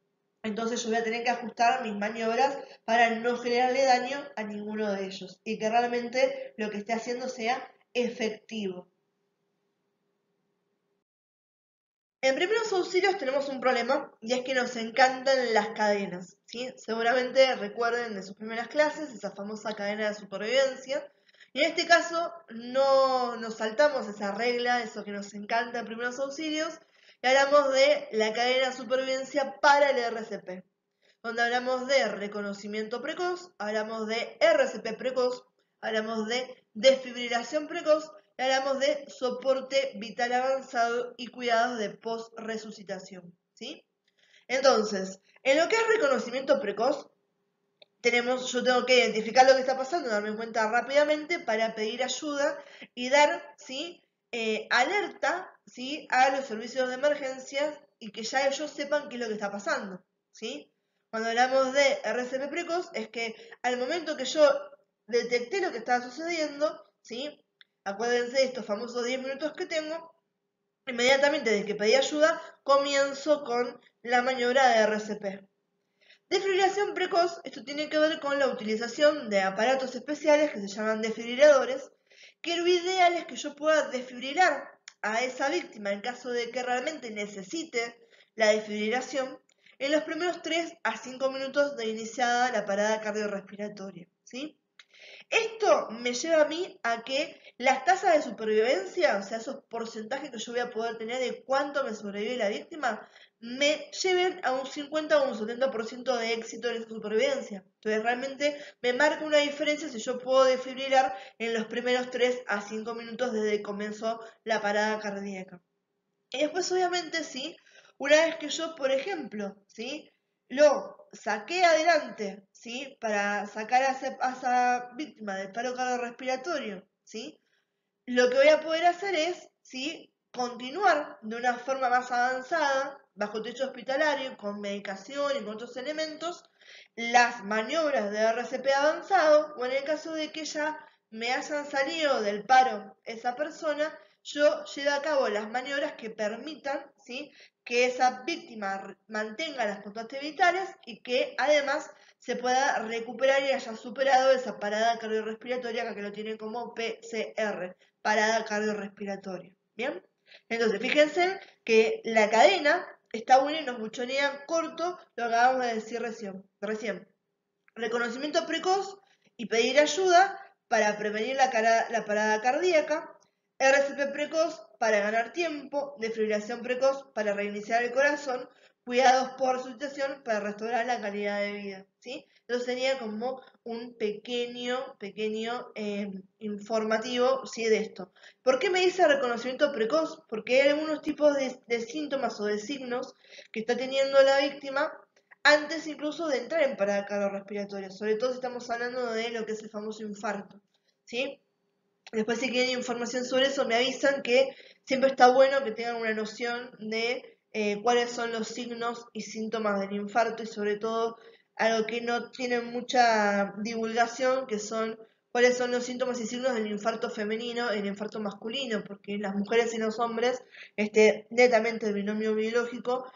Entonces yo voy a tener que ajustar mis maniobras para no generarle daño a ninguno de ellos y que realmente lo que esté haciendo sea efectivo. En primeros auxilios tenemos un problema y es que nos encantan las cadenas, ¿sí? Seguramente recuerden de sus primeras clases esa famosa cadena de supervivencia y en este caso no nos saltamos esa regla, eso que nos encanta en primeros auxilios y hablamos de la cadena de supervivencia para el RCP, donde hablamos de reconocimiento precoz, hablamos de RCP precoz, hablamos de desfibrilación precoz y hablamos de soporte vital avanzado y cuidados de post-resucitación, ¿sí? Entonces, en lo que es reconocimiento precoz, yo tengo que identificar lo que está pasando, darme cuenta rápidamente para pedir ayuda y dar, ¿sí? Alerta, ¿sí? A los servicios de emergencias y que ya ellos sepan qué es lo que está pasando, ¿sí? Cuando hablamos de RCP precoz es que al momento que yo detecté lo que estaba sucediendo, ¿sí? Acuérdense de estos famosos 10 minutos que tengo, inmediatamente desde que pedí ayuda comienzo con la maniobra de RCP. Desfibrilación precoz, esto tiene que ver con la utilización de aparatos especiales que se llaman desfibriladores, que lo ideal es que yo pueda desfibrilar a esa víctima en caso de que realmente necesite la desfibrilación en los primeros 3 a 5 minutos de iniciada la parada cardiorrespiratoria, ¿sí? Esto me lleva a mí a que las tasas de supervivencia, o sea, esos porcentajes que yo voy a poder tener de cuánto me sobrevive la víctima, me lleven a un 50 o un 70% de éxito en esa supervivencia. Entonces realmente me marca una diferencia si yo puedo desfibrilar en los primeros 3 a 5 minutos desde que comenzó la parada cardíaca. Y después, obviamente, sí, una vez que yo, por ejemplo, ¿sí? Lo saqué adelante, ¿sí? Para sacar a esa víctima del paro cardiorrespiratorio, ¿sí? Lo que voy a poder hacer es, ¿sí? Continuar de una forma más avanzada, bajo techo hospitalario, con medicación y con otros elementos, las maniobras de RCP avanzado, o en el caso de que ya me hayan salido del paro esa persona, yo llevo a cabo las maniobras que permitan, ¿sí? Que esa víctima mantenga las constantes vitales y que además se pueda recuperar y haya superado esa parada cardiorrespiratoria que lo tiene como PCR, parada cardiorrespiratoria. ¿Bien? Entonces, fíjense que la cadena está buena y nos buchonea corto lo que acabamos de decir recién. Reconocimiento precoz y pedir ayuda para prevenir la parada cardíaca. RCP precoz para ganar tiempo. Desfibrilación precoz para reiniciar el corazón. Cuidados por resucitación para restaurar la calidad de vida, ¿sí? Eso sería como un pequeño informativo, ¿sí? De esto. ¿Por qué me dice reconocimiento precoz? Porque hay algunos tipos de síntomas o de signos que está teniendo la víctima antes incluso de entrar en parada cardiorrespiratoria, sobre todo si estamos hablando de lo que es el famoso infarto, ¿sí? Después si quieren información sobre eso me avisan, que siempre está bueno que tengan una noción de cuáles son los signos y síntomas del infarto y sobre todo algo que no tiene mucha divulgación, que son cuáles son los síntomas y signos del infarto femenino y el infarto masculino, porque las mujeres y los hombres, netamente el binomio biológico,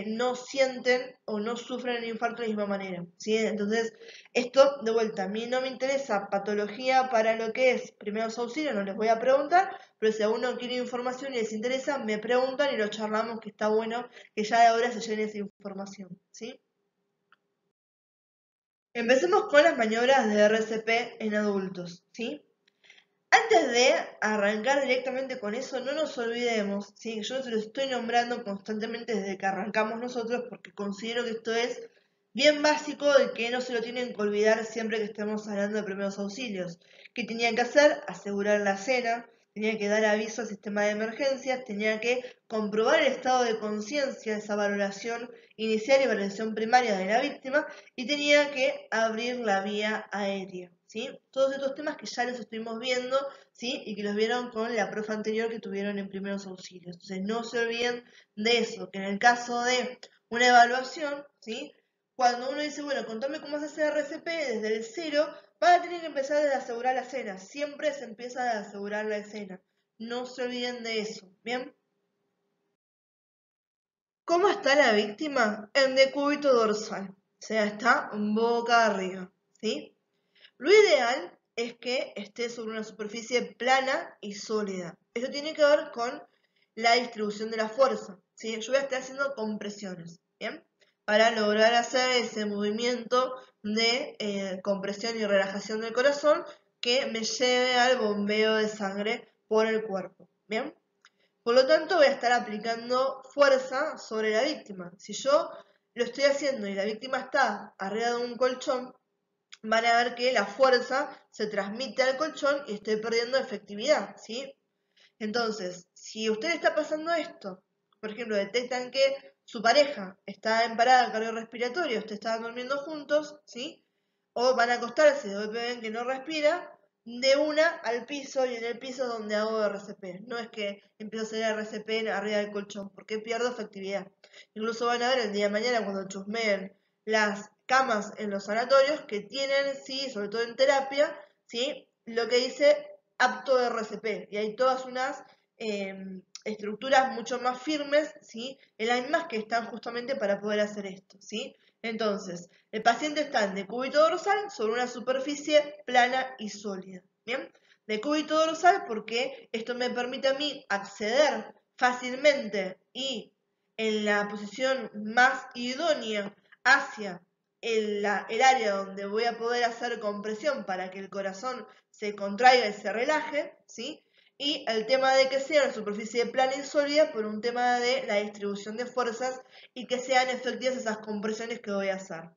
no sienten o no sufren el infarto de la misma manera, ¿sí? Entonces, esto, de vuelta, a mí no me interesa patología para lo que es primeros auxilios, no les voy a preguntar, pero si alguno quiere información y les interesa, me preguntan y lo charlamos, que está bueno que ya de ahora se llene esa información, ¿sí? Empecemos con las maniobras de RCP en adultos, ¿sí? Antes de arrancar directamente con eso, no nos olvidemos, ¿sí? Yo se lo estoy nombrando constantemente desde que arrancamos nosotros porque considero que esto es bien básico de que no se lo tienen que olvidar siempre que estemos hablando de primeros auxilios. ¿Qué tenían que hacer? Asegurar la cena, tenía que dar aviso al sistema de emergencias, tenía que comprobar el estado de conciencia, esa valoración inicial y valoración primaria de la víctima, y tenía que abrir la vía aérea, ¿sí? Todos estos temas que ya los estuvimos viendo, ¿sí? Y que los vieron con la profe anterior que tuvieron en primeros auxilios. Entonces no se olviden de eso, que en el caso de una evaluación, ¿sí? cuando uno dice, bueno, contame cómo se hace RCP desde el cero, van a tener que empezar desde asegurar la escena. Siempre se empieza a asegurar la escena. No se olviden de eso, ¿bien? ¿Cómo está la víctima? En decúbito dorsal, o sea, está boca arriba, ¿sí? Lo ideal es que esté sobre una superficie plana y sólida. Esto tiene que ver con la distribución de la fuerza, ¿sí? Yo voy a estar haciendo compresiones, ¿bien? Para lograr hacer ese movimiento de compresión y relajación del corazón que me lleve al bombeo de sangre por el cuerpo, ¿bien? Por lo tanto, voy a estar aplicando fuerza sobre la víctima. Si yo lo estoy haciendo y la víctima está arriba de un colchón, van a ver que la fuerza se transmite al colchón y estoy perdiendo efectividad, ¿sí? Entonces, si a usted le está pasando esto, por ejemplo, detectan que su pareja está en parada cardiorrespiratoria, usted está durmiendo juntos, ¿sí? O van a acostarse y de golpe ven que no respira, de una al piso y en el piso es donde hago RCP. No es que empiezo a hacer RCP arriba del colchón, porque pierdo efectividad. Incluso van a ver el día de mañana cuando chusmeen las camas en los sanatorios que tienen, sí, sobre todo en terapia, ¿sí? Lo que dice apto de RCP. Y hay todas unas estructuras mucho más firmes, ¿sí? En las mismas que están justamente para poder hacer esto, ¿sí? Entonces, el paciente está en decúbito dorsal sobre una superficie plana y sólida, ¿bien? Decúbito dorsal porque esto me permite a mí acceder fácilmente y en la posición más idónea hacia el área donde voy a poder hacer compresión para que el corazón se contraiga y se relaje, ¿sí? Y el tema de que sea una superficie plana y sólida por un tema de la distribución de fuerzas y que sean efectivas esas compresiones que voy a hacer.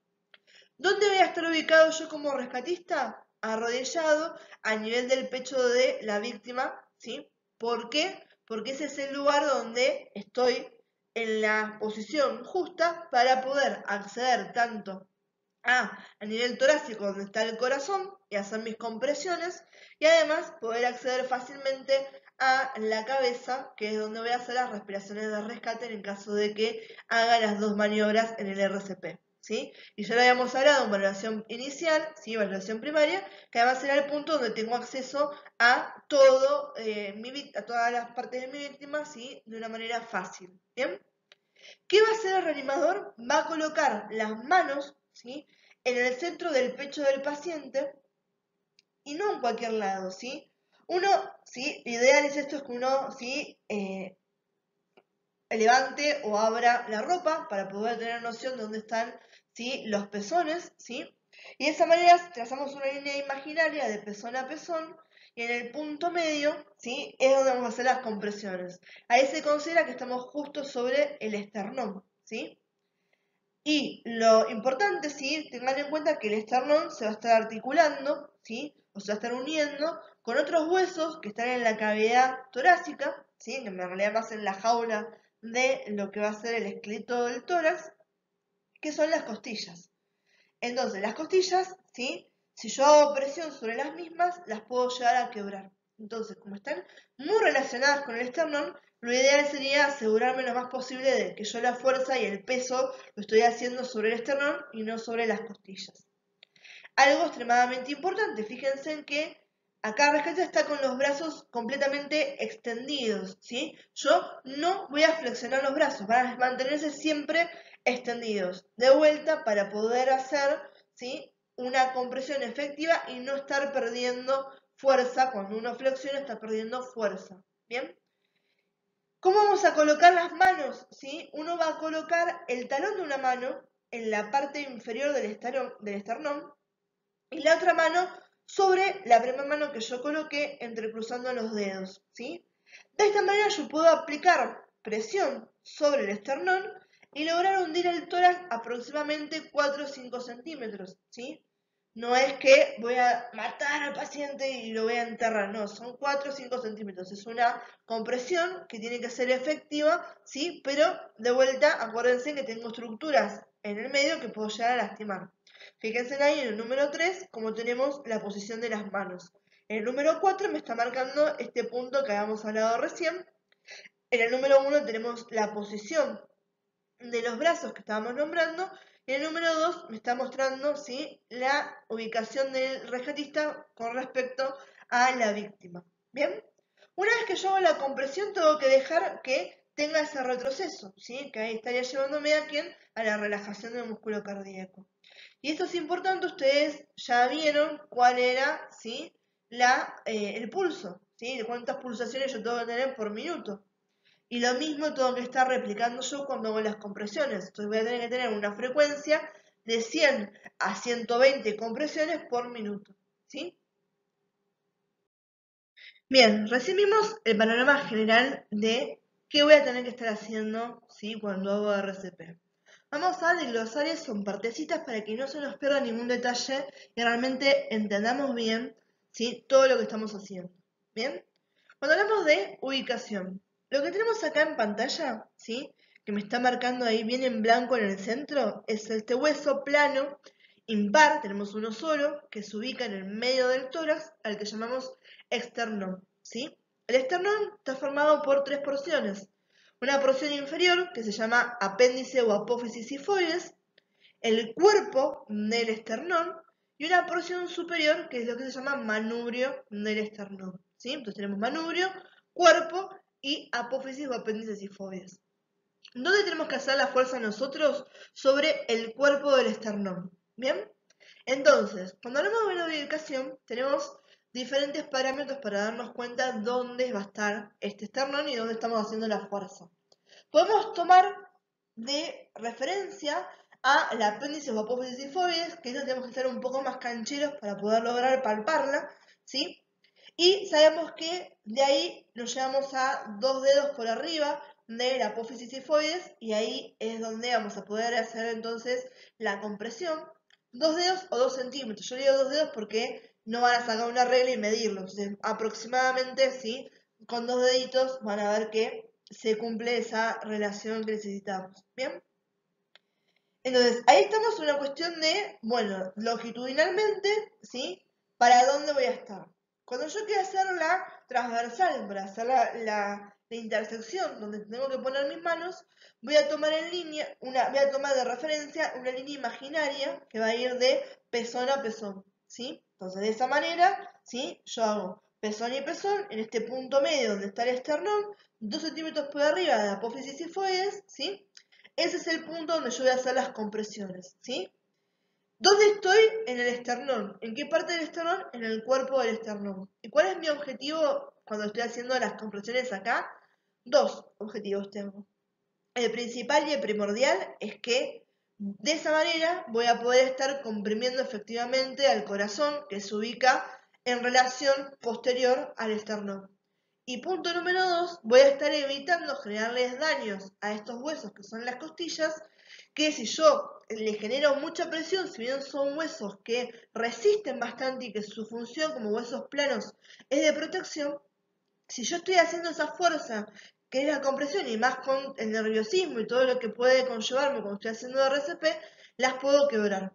¿Dónde voy a estar ubicado yo como rescatista? Arrodillado a nivel del pecho de la víctima, ¿sí? ¿Por qué? Porque ese es el lugar donde estoy en la posición justa para poder acceder tanto a nivel torácico donde está el corazón y hacer mis compresiones y además poder acceder fácilmente a la cabeza, que es donde voy a hacer las respiraciones de rescate en el caso de que haga las dos maniobras en el RCP, ¿sí? Y ya lo habíamos hablado en valoración inicial, ¿sí? Valoración primaria, que además será el punto donde tengo acceso a todo, a todas las partes de mi víctima, ¿sí? De una manera fácil, ¿bien? ¿Qué va a hacer el reanimador? Va a colocar las manos, ¿sí? En el centro del pecho del paciente y no en cualquier lado, ¿sí? Uno, ¿sí? Lo ideal es esto, es que uno, ¿sí? Levante o abra la ropa para poder tener noción de dónde están, ¿sí? Los pezones, ¿sí? Y de esa manera trazamos una línea imaginaria de pezón a pezón y en el punto medio, ¿sí? Es donde vamos a hacer las compresiones. Ahí se considera que estamos justo sobre el esternón, ¿sí? Y lo importante, ¿sí? Tengan en cuenta que el esternón se va a estar articulando, ¿sí? O se va a estar uniendo con otros huesos que están en la cavidad torácica, ¿sí? Que en realidad más en la jaula de lo que va a ser el esqueleto del tórax, que son las costillas. Entonces, las costillas, ¿sí? Si yo hago presión sobre las mismas, las puedo llegar a quebrar. Entonces, como están muy relacionadas con el esternón, lo ideal sería asegurarme lo más posible de que yo la fuerza y el peso lo estoy haciendo sobre el esternón y no sobre las costillas. Algo extremadamente importante, fíjense en que acá Rescate está con los brazos completamente extendidos, ¿sí? Yo no voy a flexionar los brazos, van a mantenerse siempre extendidos, de vuelta para poder hacer, ¿sí? Una compresión efectiva y no estar perdiendo fuerza. Cuando uno flexiona está perdiendo fuerza, ¿bien? ¿Cómo vamos a colocar las manos? ¿Sí? Uno va a colocar el talón de una mano en la parte inferior del esternón y la otra mano sobre la primera mano que yo coloqué entrecruzando los dedos, ¿sí? De esta manera yo puedo aplicar presión sobre el esternón y lograr hundir el tórax aproximadamente 4 o 5 centímetros, ¿sí? No es que voy a matar al paciente y lo voy a enterrar, no, son 4 o 5 centímetros. Es una compresión que tiene que ser efectiva, ¿sí? Pero de vuelta, acuérdense que tengo estructuras en el medio que puedo llegar a lastimar. Fíjense ahí en el número 3 como tenemos la posición de las manos. En el número 4 me está marcando este punto que habíamos hablado recién. En el número 1 tenemos la posición de los brazos que estábamos nombrando. Y el número 2 me está mostrando, ¿sí?, la ubicación del rescatista con respecto a la víctima. Bien, una vez que yo hago la compresión, tengo que dejar que tenga ese retroceso, ¿sí?, que ahí estaría llevándome a quién, a la relajación del músculo cardíaco. Y esto es importante, ustedes ya vieron cuál era, ¿sí?, el pulso, ¿sí?, cuántas pulsaciones yo tengo que tener por minuto. Y lo mismo tengo que estar replicando yo cuando hago las compresiones. Entonces voy a tener que tener una frecuencia de 100 a 120 compresiones por minuto, ¿sí? Bien, recibimos el panorama general de qué voy a tener que estar haciendo, ¿sí?, cuando hago RCP. Vamos a desglosar eso en partecitas para que no se nos pierda ningún detalle y realmente entendamos bien, ¿sí?, todo lo que estamos haciendo. Bien, cuando hablamos de ubicación, lo que tenemos acá en pantalla, ¿sí?, que me está marcando ahí bien en blanco en el centro, es este hueso plano impar, tenemos uno solo, que se ubica en el medio del tórax, al que llamamos esternón, ¿sí? El esternón está formado por tres porciones. Una porción inferior, que se llama apéndice o apófisis sifoides, el cuerpo del esternón, y una porción superior, que es lo que se llama manubrio del esternón, ¿sí? Entonces tenemos manubrio, cuerpo y apófisis o apéndice sifoides. ¿Dónde tenemos que hacer la fuerza nosotros? Sobre el cuerpo del esternón, ¿bien? Entonces, cuando hablamos de la ubicación, tenemos diferentes parámetros para darnos cuenta dónde va a estar este esternón y dónde estamos haciendo la fuerza. Podemos tomar de referencia a la apéndice o apófisis sifoides, que eso tenemos que ser un poco más cancheros para poder lograr palparla, ¿sí? Y sabemos que de ahí nos llevamos a 2 dedos por arriba de la apófisis sifoides y ahí es donde vamos a poder hacer entonces la compresión. 2 dedos o 2 centímetros. Yo digo 2 dedos porque no van a sacar una regla y medirlo. Entonces, aproximadamente, ¿sí?, con 2 deditos van a ver que se cumple esa relación que necesitamos. ¿Bien? Entonces, ahí estamos en una cuestión de, bueno, longitudinalmente, ¿sí?, ¿para dónde voy a estar? Cuando yo quiero hacer la transversal, para hacer la intersección, donde tengo que poner mis manos, voy a tomar voy a tomar de referencia una línea imaginaria que va a ir de pezón a pezón, ¿sí? Entonces, de esa manera, ¿sí?, yo hago pezón y pezón en este punto medio donde está el esternón, 2 centímetros por arriba de la apófisis sifoides, ¿sí? Ese es el punto donde yo voy a hacer las compresiones, ¿sí? ¿Dónde estoy? En el esternón. ¿En qué parte del esternón? En el cuerpo del esternón. ¿Y cuál es mi objetivo cuando estoy haciendo las compresiones acá? 2 objetivos tengo. El principal y el primordial es que de esa manera voy a poder estar comprimiendo efectivamente al corazón, que se ubica en relación posterior al esternón. Y punto número 2, voy a estar evitando generarles daños a estos huesos que son las costillas, que si yo le genero mucha presión, si bien son huesos que resisten bastante y que su función como huesos planos es de protección, si yo estoy haciendo esa fuerza, que es la compresión, y más con el nerviosismo y todo lo que puede conllevarme cuando estoy haciendo RCP, las puedo quebrar.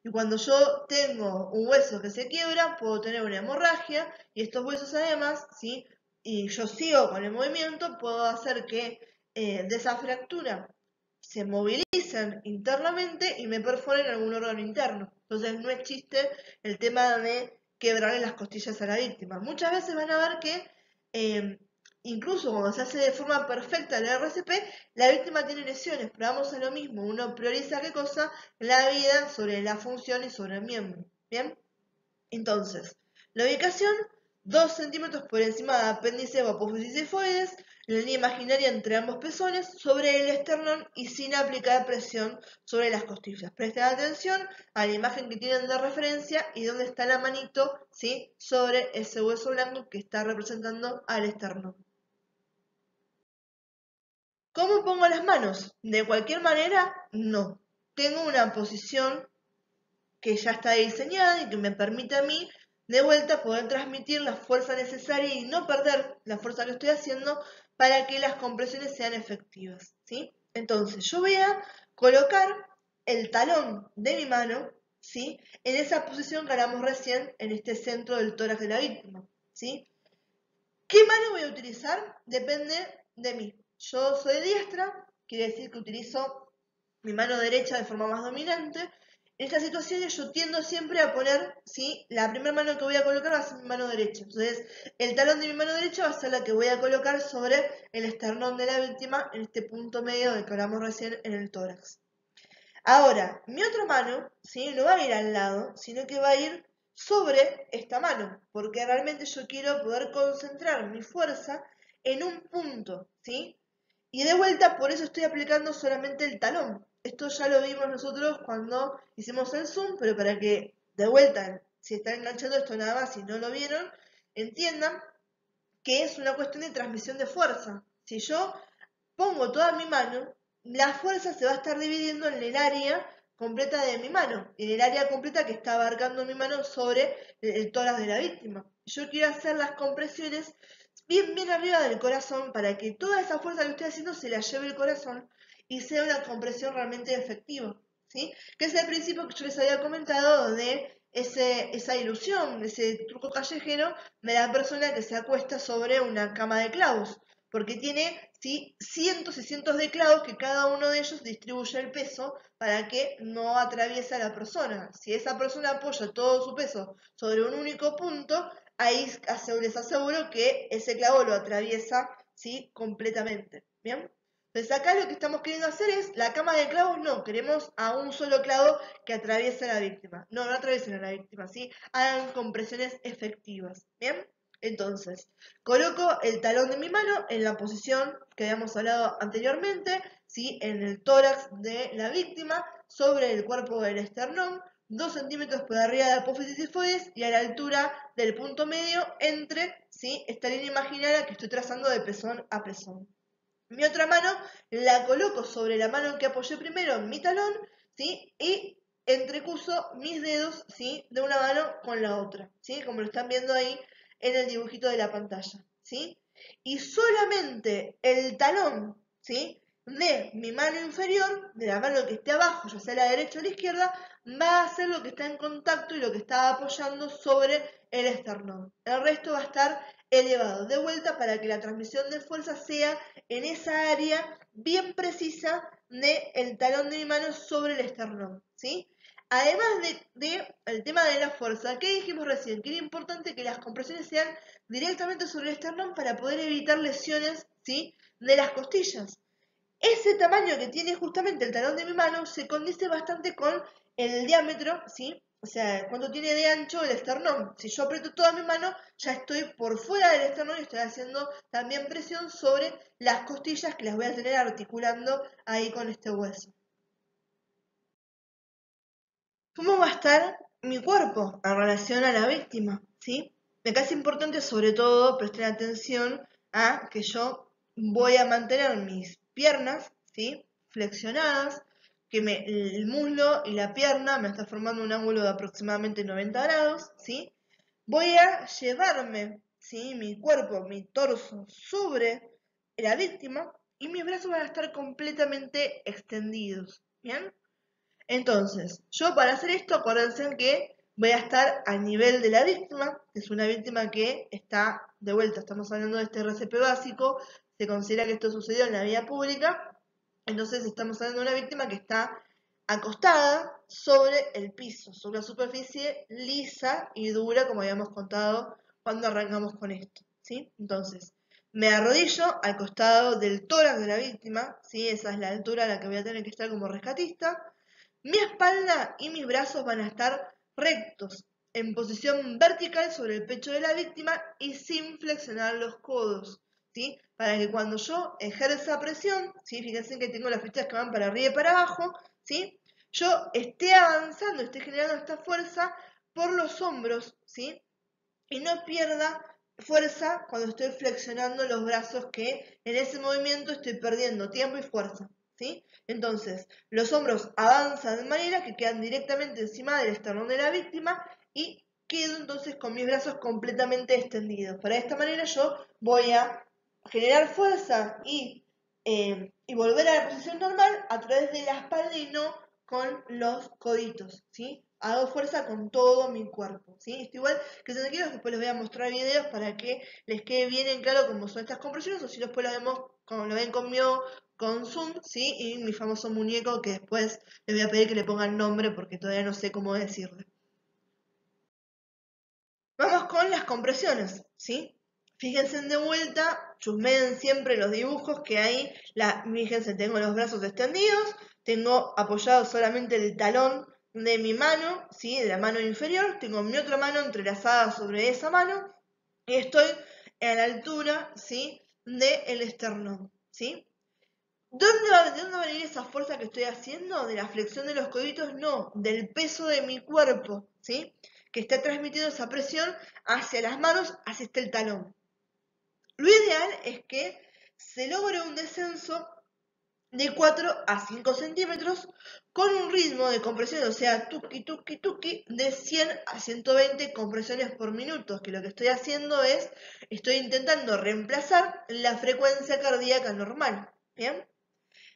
Y cuando yo tengo un hueso que se quiebra, puedo tener una hemorragia, y estos huesos además, ¿sí?, y yo sigo con el movimiento, puedo hacer que de esa fractura se movilicen internamente y me perforen algún órgano interno. Entonces no es chiste el tema de quebrarle las costillas a la víctima. Muchas veces van a ver que incluso cuando se hace de forma perfecta el RCP, la víctima tiene lesiones, pero vamos a lo mismo, uno prioriza qué cosa, la vida sobre la función y sobre el miembro. ¿Bien? Entonces, la ubicación, 2 centímetros por encima del apéndice o apófisis sifoides, la línea imaginaria entre ambos pezones, sobre el esternón y sin aplicar presión sobre las costillas. Presten atención a la imagen que tienen de referencia y dónde está la manito, ¿sí?, sobre ese hueso blanco que está representando al esternón. ¿Cómo pongo las manos? ¿De cualquier manera? No. Tengo una posición que ya está diseñada y que me permite a mí de vuelta poder transmitir la fuerza necesaria y no perder la fuerza que estoy haciendo para que las compresiones sean efectivas, ¿sí? Entonces yo voy a colocar el talón de mi mano, ¿sí?, en esa posición que hablamos recién en este centro del tórax de la víctima, ¿sí? ¿Qué mano voy a utilizar? Depende de mí. Yo soy diestra, quiere decir que utilizo mi mano derecha de forma más dominante. En estas situaciones yo tiendo siempre a poner, ¿sí? La primera mano que voy a colocar va a ser mi mano derecha. Entonces, el talón de mi mano derecha va a ser la que voy a colocar sobre el esternón de la víctima en este punto medio del que hablamos recién en el tórax. Ahora, mi otra mano, ¿sí? No va a ir al lado, sino que va a ir sobre esta mano, porque realmente yo quiero poder concentrar mi fuerza en un punto, ¿sí? Y de vuelta, por eso estoy aplicando solamente el talón. Esto ya lo vimos nosotros cuando hicimos el zoom, pero para que de vuelta, si están enganchando esto nada más y no lo vieron, entiendan que es una cuestión de transmisión de fuerza. Si yo pongo toda mi mano, la fuerza se va a estar dividiendo en el área completa de mi mano, en el área completa que está abarcando mi mano sobre el tórax de la víctima. Yo quiero hacer las compresiones bien arriba del corazón para que toda esa fuerza que estoy haciendo se la lleve el corazón y sea una compresión realmente efectiva, ¿sí? Que es el principio que yo les había comentado de esa ilusión, ese truco callejero de la persona que se acuesta sobre una cama de clavos, porque tiene, ¿sí? Cientos y cientos de clavos que cada uno de ellos distribuye el peso para que no atraviese a la persona. Si esa persona apoya todo su peso sobre un único punto, ahí les aseguro que ese clavo lo atraviesa, ¿sí? Completamente. ¿Bien? Entonces acá lo que estamos queriendo hacer es, la cama de clavos no, queremos a un solo clavo que atraviese a la víctima. No, no atraviesen a la víctima, ¿sí? Hagan compresiones efectivas. ¿Bien? Entonces, coloco el talón de mi mano en la posición que habíamos hablado anteriormente, ¿sí? En el tórax de la víctima, sobre el cuerpo del esternón, 2 centímetros por arriba de la apófisis tifoides y a la altura del punto medio entre, ¿sí? Esta línea imaginaria que estoy trazando de pezón a pezón. Mi otra mano la coloco sobre la mano que apoyé primero en mi talón, ¿sí? Y entrecuso mis dedos, ¿sí? De una mano con la otra, ¿sí? Como lo están viendo ahí en el dibujito de la pantalla, ¿sí? Y solamente el talón, ¿sí? De mi mano inferior, de la mano que esté abajo, ya sea la derecha o la izquierda, va a ser lo que está en contacto y lo que está apoyando sobre el esternón. El resto va a estar elevado de vuelta para que la transmisión de fuerza sea en esa área bien precisa del talón de mi mano sobre el esternón, ¿sí? Además de el tema de la fuerza, ¿qué dijimos recién? Que era importante que las compresiones sean directamente sobre el esternón para poder evitar lesiones, ¿sí? De las costillas. Ese tamaño que tiene justamente el talón de mi mano se condice bastante con el diámetro, ¿sí? O sea, cuánto tiene de ancho el esternón. Si yo aprieto toda mi mano, ya estoy por fuera del esternón y estoy haciendo también presión sobre las costillas que las voy a tener articulando ahí con este hueso. ¿Cómo va a estar mi cuerpo en relación a la víctima? ¿Sí? Acá es importante sobre todo prestar atención a que yo voy a mantener mis piernas, ¿sí? Flexionadas, que el muslo y la pierna me está formando un ángulo de aproximadamente 90 grados, ¿sí? Voy a llevarme, ¿sí? Mi cuerpo, mi torso sobre la víctima y mis brazos van a estar completamente extendidos, ¿bien? Entonces, yo para hacer esto, acuérdense que voy a estar a nivel de la víctima, que es una víctima que está de vuelta, estamos hablando de este RCP básico, se considera que esto sucedió en la vía pública, entonces estamos hablando de una víctima que está acostada sobre el piso, sobre la superficie lisa y dura, como habíamos contado cuando arrancamos con esto, ¿sí? Entonces, me arrodillo al costado del tórax de la víctima, ¿sí? Esa es la altura a la que voy a tener que estar como rescatista. Mi espalda y mis brazos van a estar rectos, en posición vertical sobre el pecho de la víctima y sin flexionar los codos, ¿sí? Para que cuando yo ejerza presión, ¿sí? Fíjense que tengo las fichas que van para arriba y para abajo, ¿sí? Yo esté avanzando, esté generando esta fuerza por los hombros, ¿sí? Y no pierda fuerza cuando estoy flexionando los brazos, que en ese movimiento estoy perdiendo tiempo y fuerza, ¿sí? Entonces, los hombros avanzan de manera que quedan directamente encima del esternón de la víctima y quedo entonces con mis brazos completamente extendidos. Para esta manera yo voy a generar fuerza y volver a la posición normal a través de la espalda y no con los coditos, ¿sí? Hago fuerza con todo mi cuerpo, ¿sí? Esto igual que se quiero, después les voy a mostrar videos para que les quede bien en claro cómo son estas compresiones, o si no, después lo vemos, como lo ven conmigo con Zoom, ¿sí? Y mi famoso muñeco que después les voy a pedir que le pongan nombre porque todavía no sé cómo decirle. Vamos con las compresiones, ¿sí? Fíjense de vuelta, chusmeen siempre los dibujos que hay. Fíjense, tengo los brazos extendidos, tengo apoyado solamente el talón de mi mano, ¿sí? De la mano inferior, tengo mi otra mano entrelazada sobre esa mano y estoy a la altura, ¿sí? Del esternón, ¿sí? ¿De dónde va a venir esa fuerza que estoy haciendo? ¿De la flexión de los coditos? No, del peso de mi cuerpo, ¿sí? Que está transmitiendo esa presión hacia las manos, hacia el talón. Lo ideal es que se logre un descenso de 4 a 5 centímetros con un ritmo de compresión, o sea, tuki, tuki, tuki, de 100 a 120 compresiones por minuto, que lo que estoy haciendo es, estoy intentando reemplazar la frecuencia cardíaca normal, ¿bien?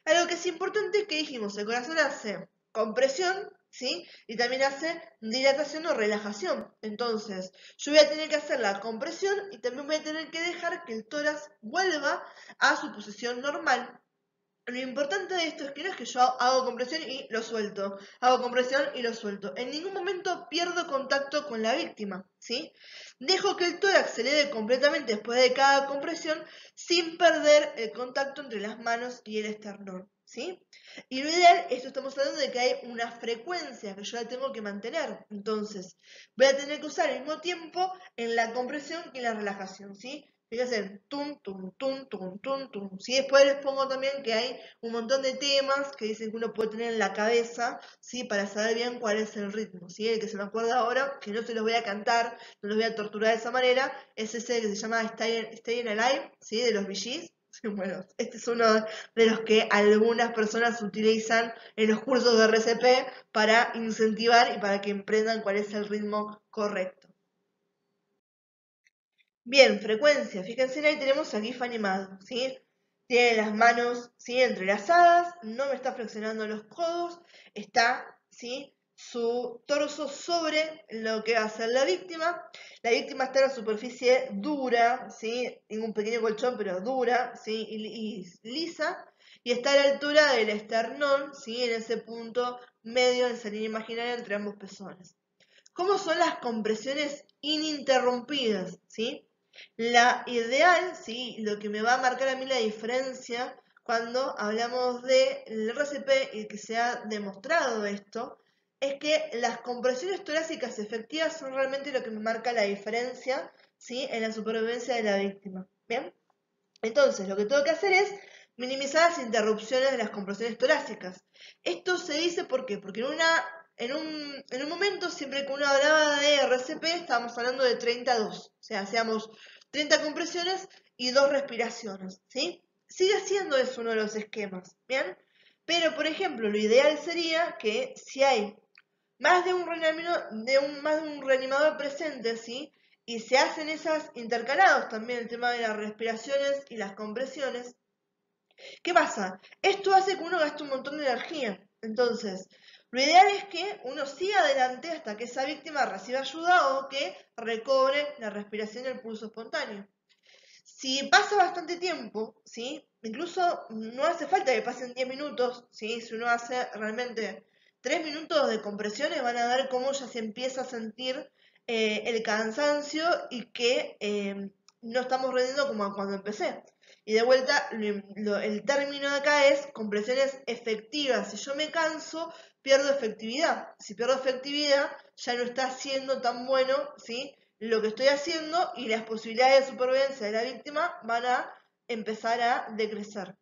Algo que es importante es que dijimos, el corazón hace compresión, ¿sí? Y también hace dilatación o relajación. Entonces, yo voy a tener que hacer la compresión y también voy a tener que dejar que el tórax vuelva a su posición normal. Lo importante de esto es que no es que yo hago compresión y lo suelto, hago compresión y lo suelto. En ningún momento pierdo contacto con la víctima, ¿sí? Dejo que el tórax se eleve completamente después de cada compresión sin perder el contacto entre las manos y el esternón, ¿sí? Y lo ideal, esto estamos hablando de que hay una frecuencia que yo la tengo que mantener. Entonces, voy a tener que usar al mismo tiempo en la compresión que en la relajación, ¿sí? Fíjense, tum, tum, tum, tum, tum, tum. Sí, después les pongo también que hay un montón de temas que dicen que uno puede tener en la cabeza, ¿sí? Para saber bien cuál es el ritmo, ¿sí? El que se me acuerda ahora, que no se los voy a cantar, no los voy a torturar de esa manera, es ese que se llama Staying Alive, ¿sí? De los Bee Gees. Bueno, este es uno de los que algunas personas utilizan en los cursos de RCP para incentivar y para que emprendan cuál es el ritmo correcto. Bien, frecuencia. Fíjense, ahí tenemos a GIF animado, ¿sí? Tiene las manos, ¿sí? Entrelazadas, no me está flexionando los codos, está, ¿sí? Su torso sobre lo que va a ser la víctima. La víctima está en la superficie dura, ¿sí? Tengo un pequeño colchón, pero dura, ¿sí? Y lisa. Y está a la altura del esternón, ¿sí? En ese punto medio de esa línea imaginaria entre ambos pezones. ¿Cómo son las compresiones ininterrumpidas? ¿Sí? La ideal, ¿sí? Lo que me va a marcar a mí la diferencia cuando hablamos del RCP y que se ha demostrado esto, es que las compresiones torácicas efectivas son realmente lo que me marca la diferencia, ¿sí? En la supervivencia de la víctima. ¿Bien? Entonces, lo que tengo que hacer es minimizar las interrupciones de las compresiones torácicas. Esto se dice ¿por qué? Porque en un momento, siempre que uno hablaba de RCP, estábamos hablando de 32. O sea, hacíamos 30 compresiones y 2 respiraciones, ¿sí? Sigue siendo eso uno de los esquemas, ¿bien? Pero, por ejemplo, lo ideal sería que si hay más de más de un reanimador presente, ¿sí? Y se hacen esas intercalados también el tema de las respiraciones y las compresiones. ¿Qué pasa? Esto hace que uno gaste un montón de energía. Entonces, lo ideal es que uno siga adelante hasta que esa víctima reciba ayuda o que recobre la respiración y el pulso espontáneo. Si pasa bastante tiempo, ¿sí? Incluso no hace falta que pasen 10 minutos, ¿sí? Si uno hace realmente 3 minutos de compresiones, van a ver cómo ya se empieza a sentir el cansancio y que no estamos rendiendo como cuando empecé. Y de vuelta, el término de acá es compresiones efectivas. Si yo me canso, pierdo efectividad. Si pierdo efectividad, ya no está siendo tan bueno, ¿sí? Lo que estoy haciendo y las posibilidades de supervivencia de la víctima van a empezar a decrecer.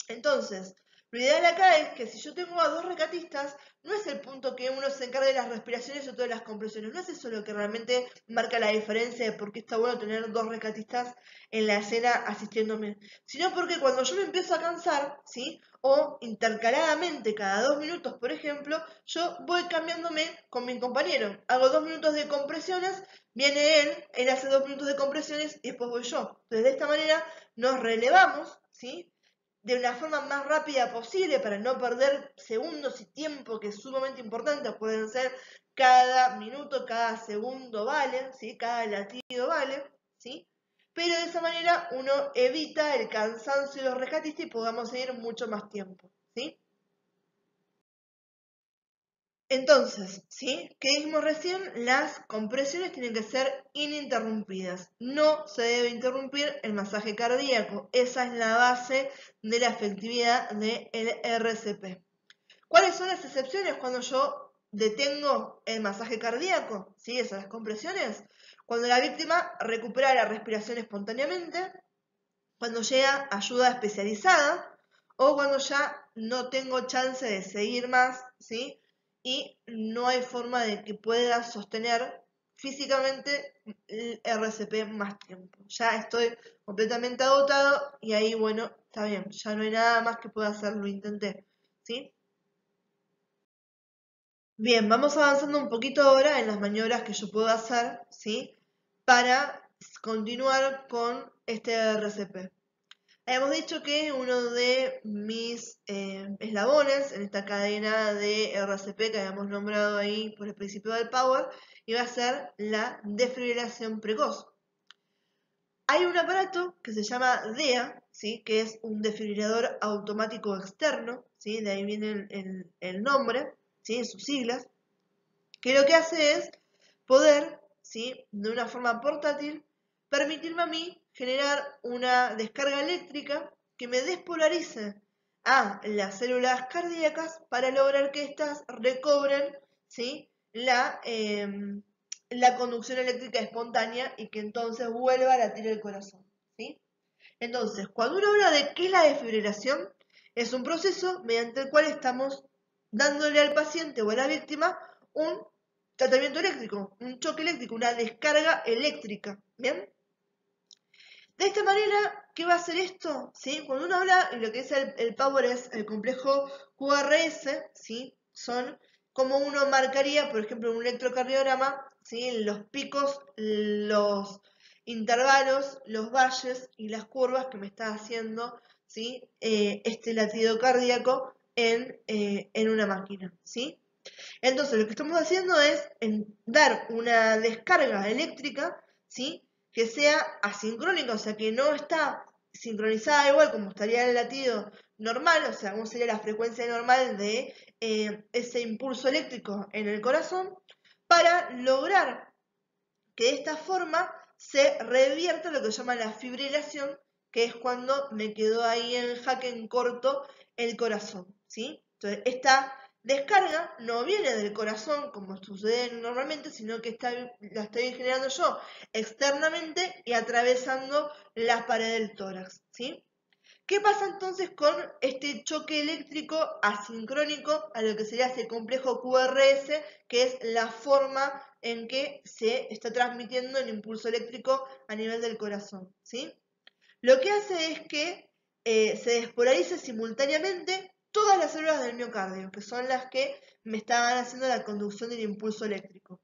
Entonces, lo ideal acá es que si yo tengo a 2 rescatistas, no es el punto que uno se encargue de las respiraciones o todas las compresiones, no es eso lo que realmente marca la diferencia de por qué está bueno tener 2 rescatistas en la escena asistiéndome, sino porque cuando yo me empiezo a cansar, ¿sí? O intercaladamente cada 2 minutos, por ejemplo, yo voy cambiándome con mi compañero, hago 2 minutos de compresiones, viene él hace 2 minutos de compresiones y después voy yo. Entonces de esta manera nos relevamos, ¿sí? De una forma más rápida posible para no perder segundos y tiempo que es sumamente importante. Pueden ser cada minuto, cada segundo vale, ¿sí? Cada latido vale, ¿sí? pero de esa manera uno evita el cansancio y los rescatistas y podamos seguir mucho más tiempo, ¿sí? Entonces, ¿sí? ¿Qué dijimos recién? Las compresiones tienen que ser ininterrumpidas. No se debe interrumpir el masaje cardíaco. Esa es la base de la efectividad del RCP. ¿Cuáles son las excepciones cuando yo detengo el masaje cardíaco? ¿Sí? Esas las compresiones. Cuando la víctima recupera la respiración espontáneamente, cuando llega ayuda especializada o cuando ya no tengo chance de seguir más, ¿sí? Y no hay forma de que pueda sostener físicamente el RCP más tiempo. Ya estoy completamente agotado y ahí, bueno, está bien, ya no hay nada más que pueda hacer, lo intenté, ¿sí? Bien, vamos avanzando un poquito ahora en las maniobras que yo puedo hacer, ¿sí? Para continuar con este RCP. Hemos dicho que uno de mis eslabones en esta cadena de RCP que habíamos nombrado ahí por el principio del Power iba a ser la desfibrilación precoz. Hay un aparato que se llama DEA, ¿sí? Que es un desfibrilador automático externo, ¿sí? De ahí viene el nombre, ¿sí? Sus siglas, que lo que hace es poder, ¿sí? De una forma portátil, permitirme a mí generar una descarga eléctrica que me despolarice a las células cardíacas para lograr que éstas recobren, ¿sí? La conducción eléctrica espontánea y que entonces vuelva a latir el corazón, ¿sí? Entonces, cuando uno habla de qué es la desfibrilación, es un proceso mediante el cual estamos dándole al paciente o a la víctima un tratamiento eléctrico, un choque eléctrico, una descarga eléctrica, ¿bien? De esta manera, ¿qué va a hacer esto? ¿Sí? Cuando uno habla, lo que es el Power es el complejo QRS, ¿sí? Son como uno marcaría, por ejemplo, un electrocardiograma, ¿sí? Los picos, los intervalos, los valles y las curvas que me está haciendo, ¿sí? Este latido cardíaco en una máquina, ¿sí? Entonces, lo que estamos haciendo es dar una descarga eléctrica, ¿sí? Que sea asincrónica, o sea, que no está sincronizada igual como estaría el latido normal, o sea, como sería la frecuencia normal de ese impulso eléctrico en el corazón, para lograr que de esta forma se revierta lo que se llama la fibrilación, que es cuando me quedó ahí en jaque en corto el corazón, ¿sí? Entonces, esta descarga no viene del corazón como sucede normalmente, sino que la estoy generando yo externamente y atravesando la pared del tórax, ¿sí? ¿Qué pasa entonces con este choque eléctrico asincrónico a lo que sería ese complejo QRS, que es la forma en que se está transmitiendo el impulso eléctrico a nivel del corazón, ¿sí? Lo que hace es que se despolarice simultáneamente todas las células del miocardio, que son las que me estaban haciendo la conducción del impulso eléctrico.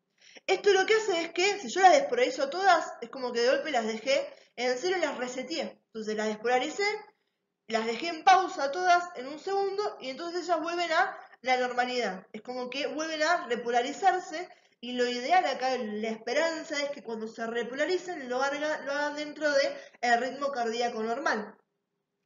Esto lo que hace es que si yo las despolarizo todas, es como que de golpe las dejé en cero y las reseteé. Entonces las despolaricé, las dejé en pausa todas en un segundo y entonces ellas vuelven a la normalidad. Es como que vuelven a repolarizarse y lo ideal acá, la esperanza es que cuando se repolaricen lo hagan dentro del ritmo cardíaco normal.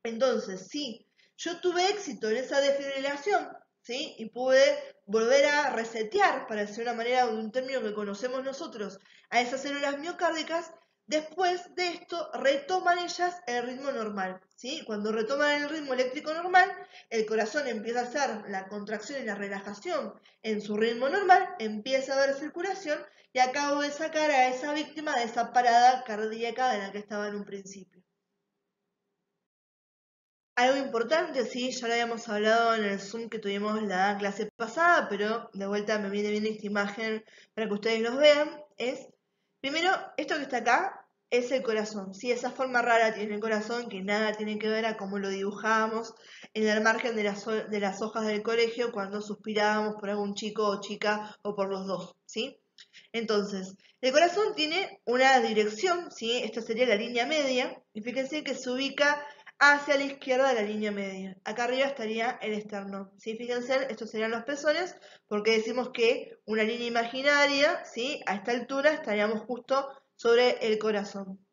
Entonces, si yo tuve éxito en esa desfibrilación, ¿sí? Y pude volver a resetear, para decir una manera de un término que conocemos nosotros, a esas células miocárdicas, después de esto retoman ellas el ritmo normal, ¿sí? Cuando retoman el ritmo eléctrico normal, el corazón empieza a hacer la contracción y la relajación en su ritmo normal, empieza a haber circulación y acabo de sacar a esa víctima de esa parada cardíaca de la que estaba en un principio. Algo importante, sí, ya lo habíamos hablado en el Zoom que tuvimos la clase pasada, pero de vuelta me viene bien esta imagen para que ustedes los vean, es, primero, esto que está acá es el corazón, sí, esa forma rara tiene el corazón que nada tiene que ver a cómo lo dibujábamos en el margen de las hojas del colegio cuando suspirábamos por algún chico o chica o por los dos, ¿sí? Entonces, el corazón tiene una dirección, ¿sí? Esta sería la línea media, y fíjense que se ubica hacia la izquierda de la línea media. Acá arriba estaría el esternón, ¿sí? Fíjense, estos serían los pezones, porque decimos que una línea imaginaria, ¿sí? A esta altura estaríamos justo sobre el corazón.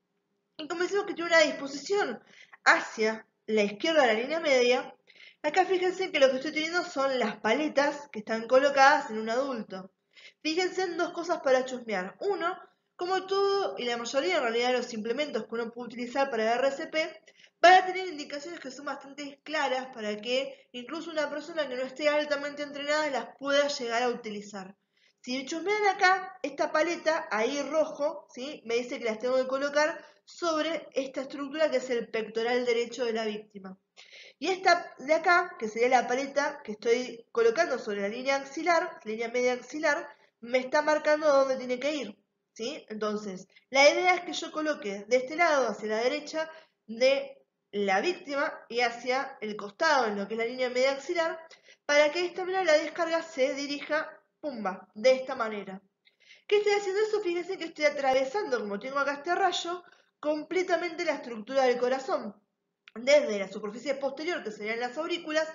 Y como decimos que tiene una disposición hacia la izquierda de la línea media, acá fíjense que lo que estoy teniendo son las paletas que están colocadas en un adulto. Fíjense en dos cosas para chusmear. Uno, como todo y la mayoría en realidad de los implementos que uno puede utilizar para RCP, van a tener indicaciones que son bastante claras para que incluso una persona que no esté altamente entrenada las pueda llegar a utilizar. Si chusmean acá, esta paleta ahí rojo, ¿sí? Me dice que las tengo que colocar sobre esta estructura que es el pectoral derecho de la víctima. Y esta de acá, que sería la paleta que estoy colocando sobre la línea axilar, línea media axilar, me está marcando dónde tiene que ir, ¿sí? Entonces, la idea es que yo coloque de este lado, hacia la derecha de la víctima y hacia el costado, en lo que es la línea media axilar, para que de esta manera la descarga se dirija, pumba, de esta manera. ¿Qué estoy haciendo eso? Fíjense que estoy atravesando, como tengo acá este rayo, completamente la estructura del corazón. Desde la superficie posterior, que serían las aurículas,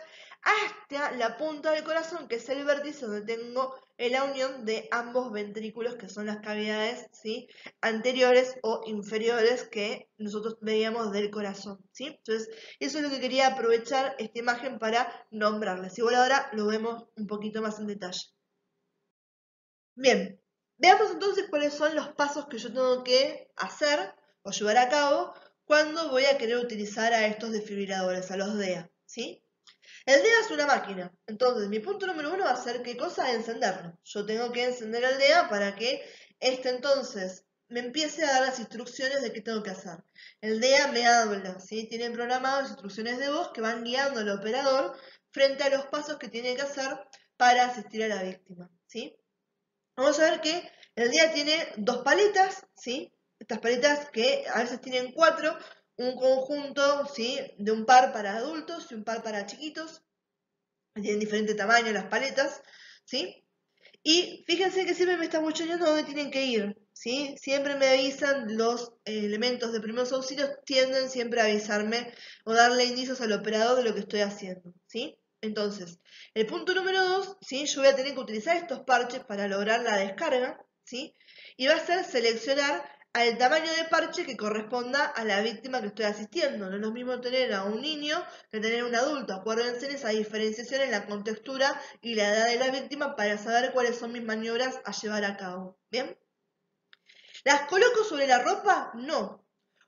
hasta la punta del corazón, que es el vértice donde tengo la unión de ambos ventrículos, que son las cavidades, ¿sí?, anteriores o inferiores que nosotros veíamos del corazón, ¿sí? Entonces, eso es lo que quería aprovechar esta imagen para nombrarles. Igual ahora lo vemos un poquito más en detalle. Bien, veamos entonces cuáles son los pasos que yo tengo que hacer o llevar a cabo cuando voy a querer utilizar a estos desfibriladores, a los DEA, ¿sí? El DEA es una máquina, entonces mi punto número uno va a ser qué cosa, encenderlo. Yo tengo que encender el DEA para que este entonces me empiece a dar las instrucciones de qué tengo que hacer. El DEA me habla, ¿sí? Tiene programadas instrucciones de voz que van guiando al operador frente a los pasos que tiene que hacer para asistir a la víctima, ¿sí? Vamos a ver que el día tiene dos paletas, ¿sí? Estas paletas que a veces tienen cuatro, un conjunto, ¿sí?, de un par para adultos y un par para chiquitos. Tienen diferente tamaño las paletas, ¿sí? Y fíjense que siempre me está buchoneando dónde tienen que ir, ¿sí? Siempre me avisan los elementos de primeros auxilios, tienden siempre a avisarme o darle indicios al operador de lo que estoy haciendo, ¿sí? Entonces, el punto número 2, ¿sí?, yo voy a tener que utilizar estos parches para lograr la descarga, ¿sí? Y va a ser seleccionar al tamaño de parche que corresponda a la víctima que estoy asistiendo. No es lo mismo tener a un niño que tener a un adulto. Acuérdense en esa diferenciación en la contextura y la edad de la víctima para saber cuáles son mis maniobras a llevar a cabo. ¿Bien? ¿Las coloco sobre la ropa? No.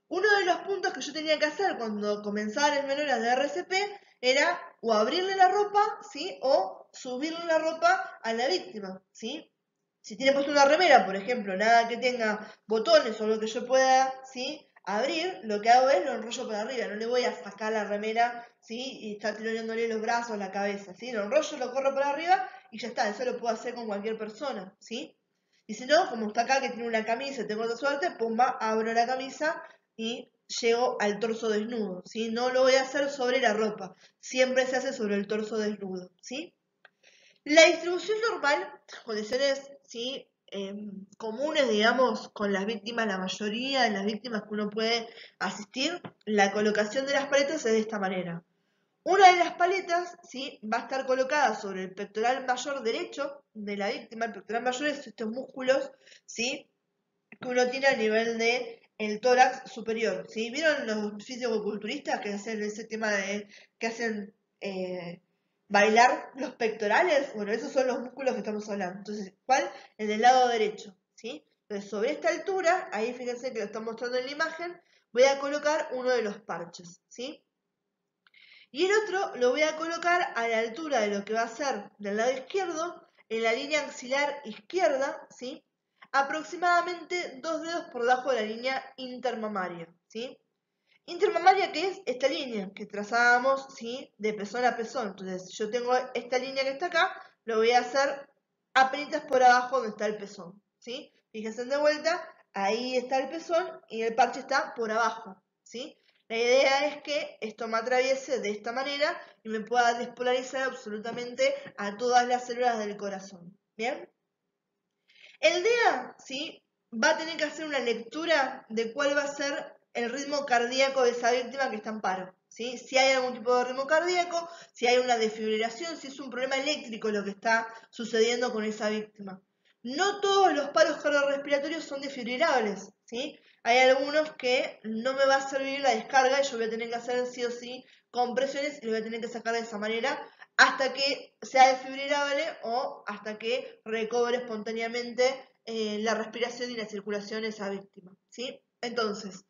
Uno de los puntos que yo tenía que hacer cuando comenzaban las maniobras de RCP era o abrirle la ropa, ¿sí?, o subirle la ropa a la víctima, ¿sí? Si tiene puesto una remera, por ejemplo, nada que tenga botones o lo que yo pueda, ¿sí?, abrir, lo que hago es lo enrollo para arriba, no le voy a sacar la remera, ¿sí?, y estar tironeándole los brazos, la cabeza, ¿sí? Lo enrollo, lo corro para arriba y ya está, eso lo puedo hacer con cualquier persona, ¿sí? Y si no, como está acá que tiene una camisa y tengo otra suerte, pumba, abro la camisa y llego al torso desnudo, ¿sí? No lo voy a hacer sobre la ropa, siempre se hace sobre el torso desnudo, ¿sí? La distribución normal, condiciones, ¿sí?, comunes, digamos, con las víctimas, la mayoría de las víctimas que uno puede asistir, la colocación de las paletas es de esta manera. Una de las paletas, ¿sí?, va a estar colocada sobre el pectoral mayor derecho de la víctima. El pectoral mayor es estos músculos, ¿sí?, que uno tiene a nivel de el tórax superior, ¿sí? ¿Vieron los fisicoculturistas que hacen ese tema de que hacen bailar los pectorales? Bueno, esos son los músculos que estamos hablando. Entonces, ¿cuál? El del lado derecho, ¿sí? Entonces, sobre esta altura, ahí fíjense que lo están mostrando en la imagen, voy a colocar uno de los parches, ¿sí? Y el otro lo voy a colocar a la altura de lo que va a ser del lado izquierdo, en la línea axilar izquierda, ¿sí?, aproximadamente 2 dedos por debajo de la línea intermamaria, ¿sí? Intermamaria, que es esta línea que trazábamos, ¿sí?, de pezón a pezón. Entonces, yo tengo esta línea que está acá, lo voy a hacer apenas por abajo donde está el pezón, ¿sí? Fíjense de vuelta, ahí está el pezón y el parche está por abajo, ¿sí? La idea es que esto me atraviese de esta manera y me pueda despolarizar absolutamente a todas las células del corazón, ¿bien? El DEA, ¿sí?, va a tener que hacer una lectura de cuál va a ser el ritmo cardíaco de esa víctima que está en paro, ¿sí? Si hay algún tipo de ritmo cardíaco, si hay una desfibrilación, si es un problema eléctrico lo que está sucediendo con esa víctima. No todos los paros cardiorrespiratorios son desfibrilables, ¿sí? Hay algunos que no me va a servir la descarga y yo voy a tener que hacer sí o sí compresiones y lo voy a tener que sacar de esa manera hasta que sea desfibrilable o hasta que recobre espontáneamente la respiración y la circulación de esa víctima, ¿sí? Entonces,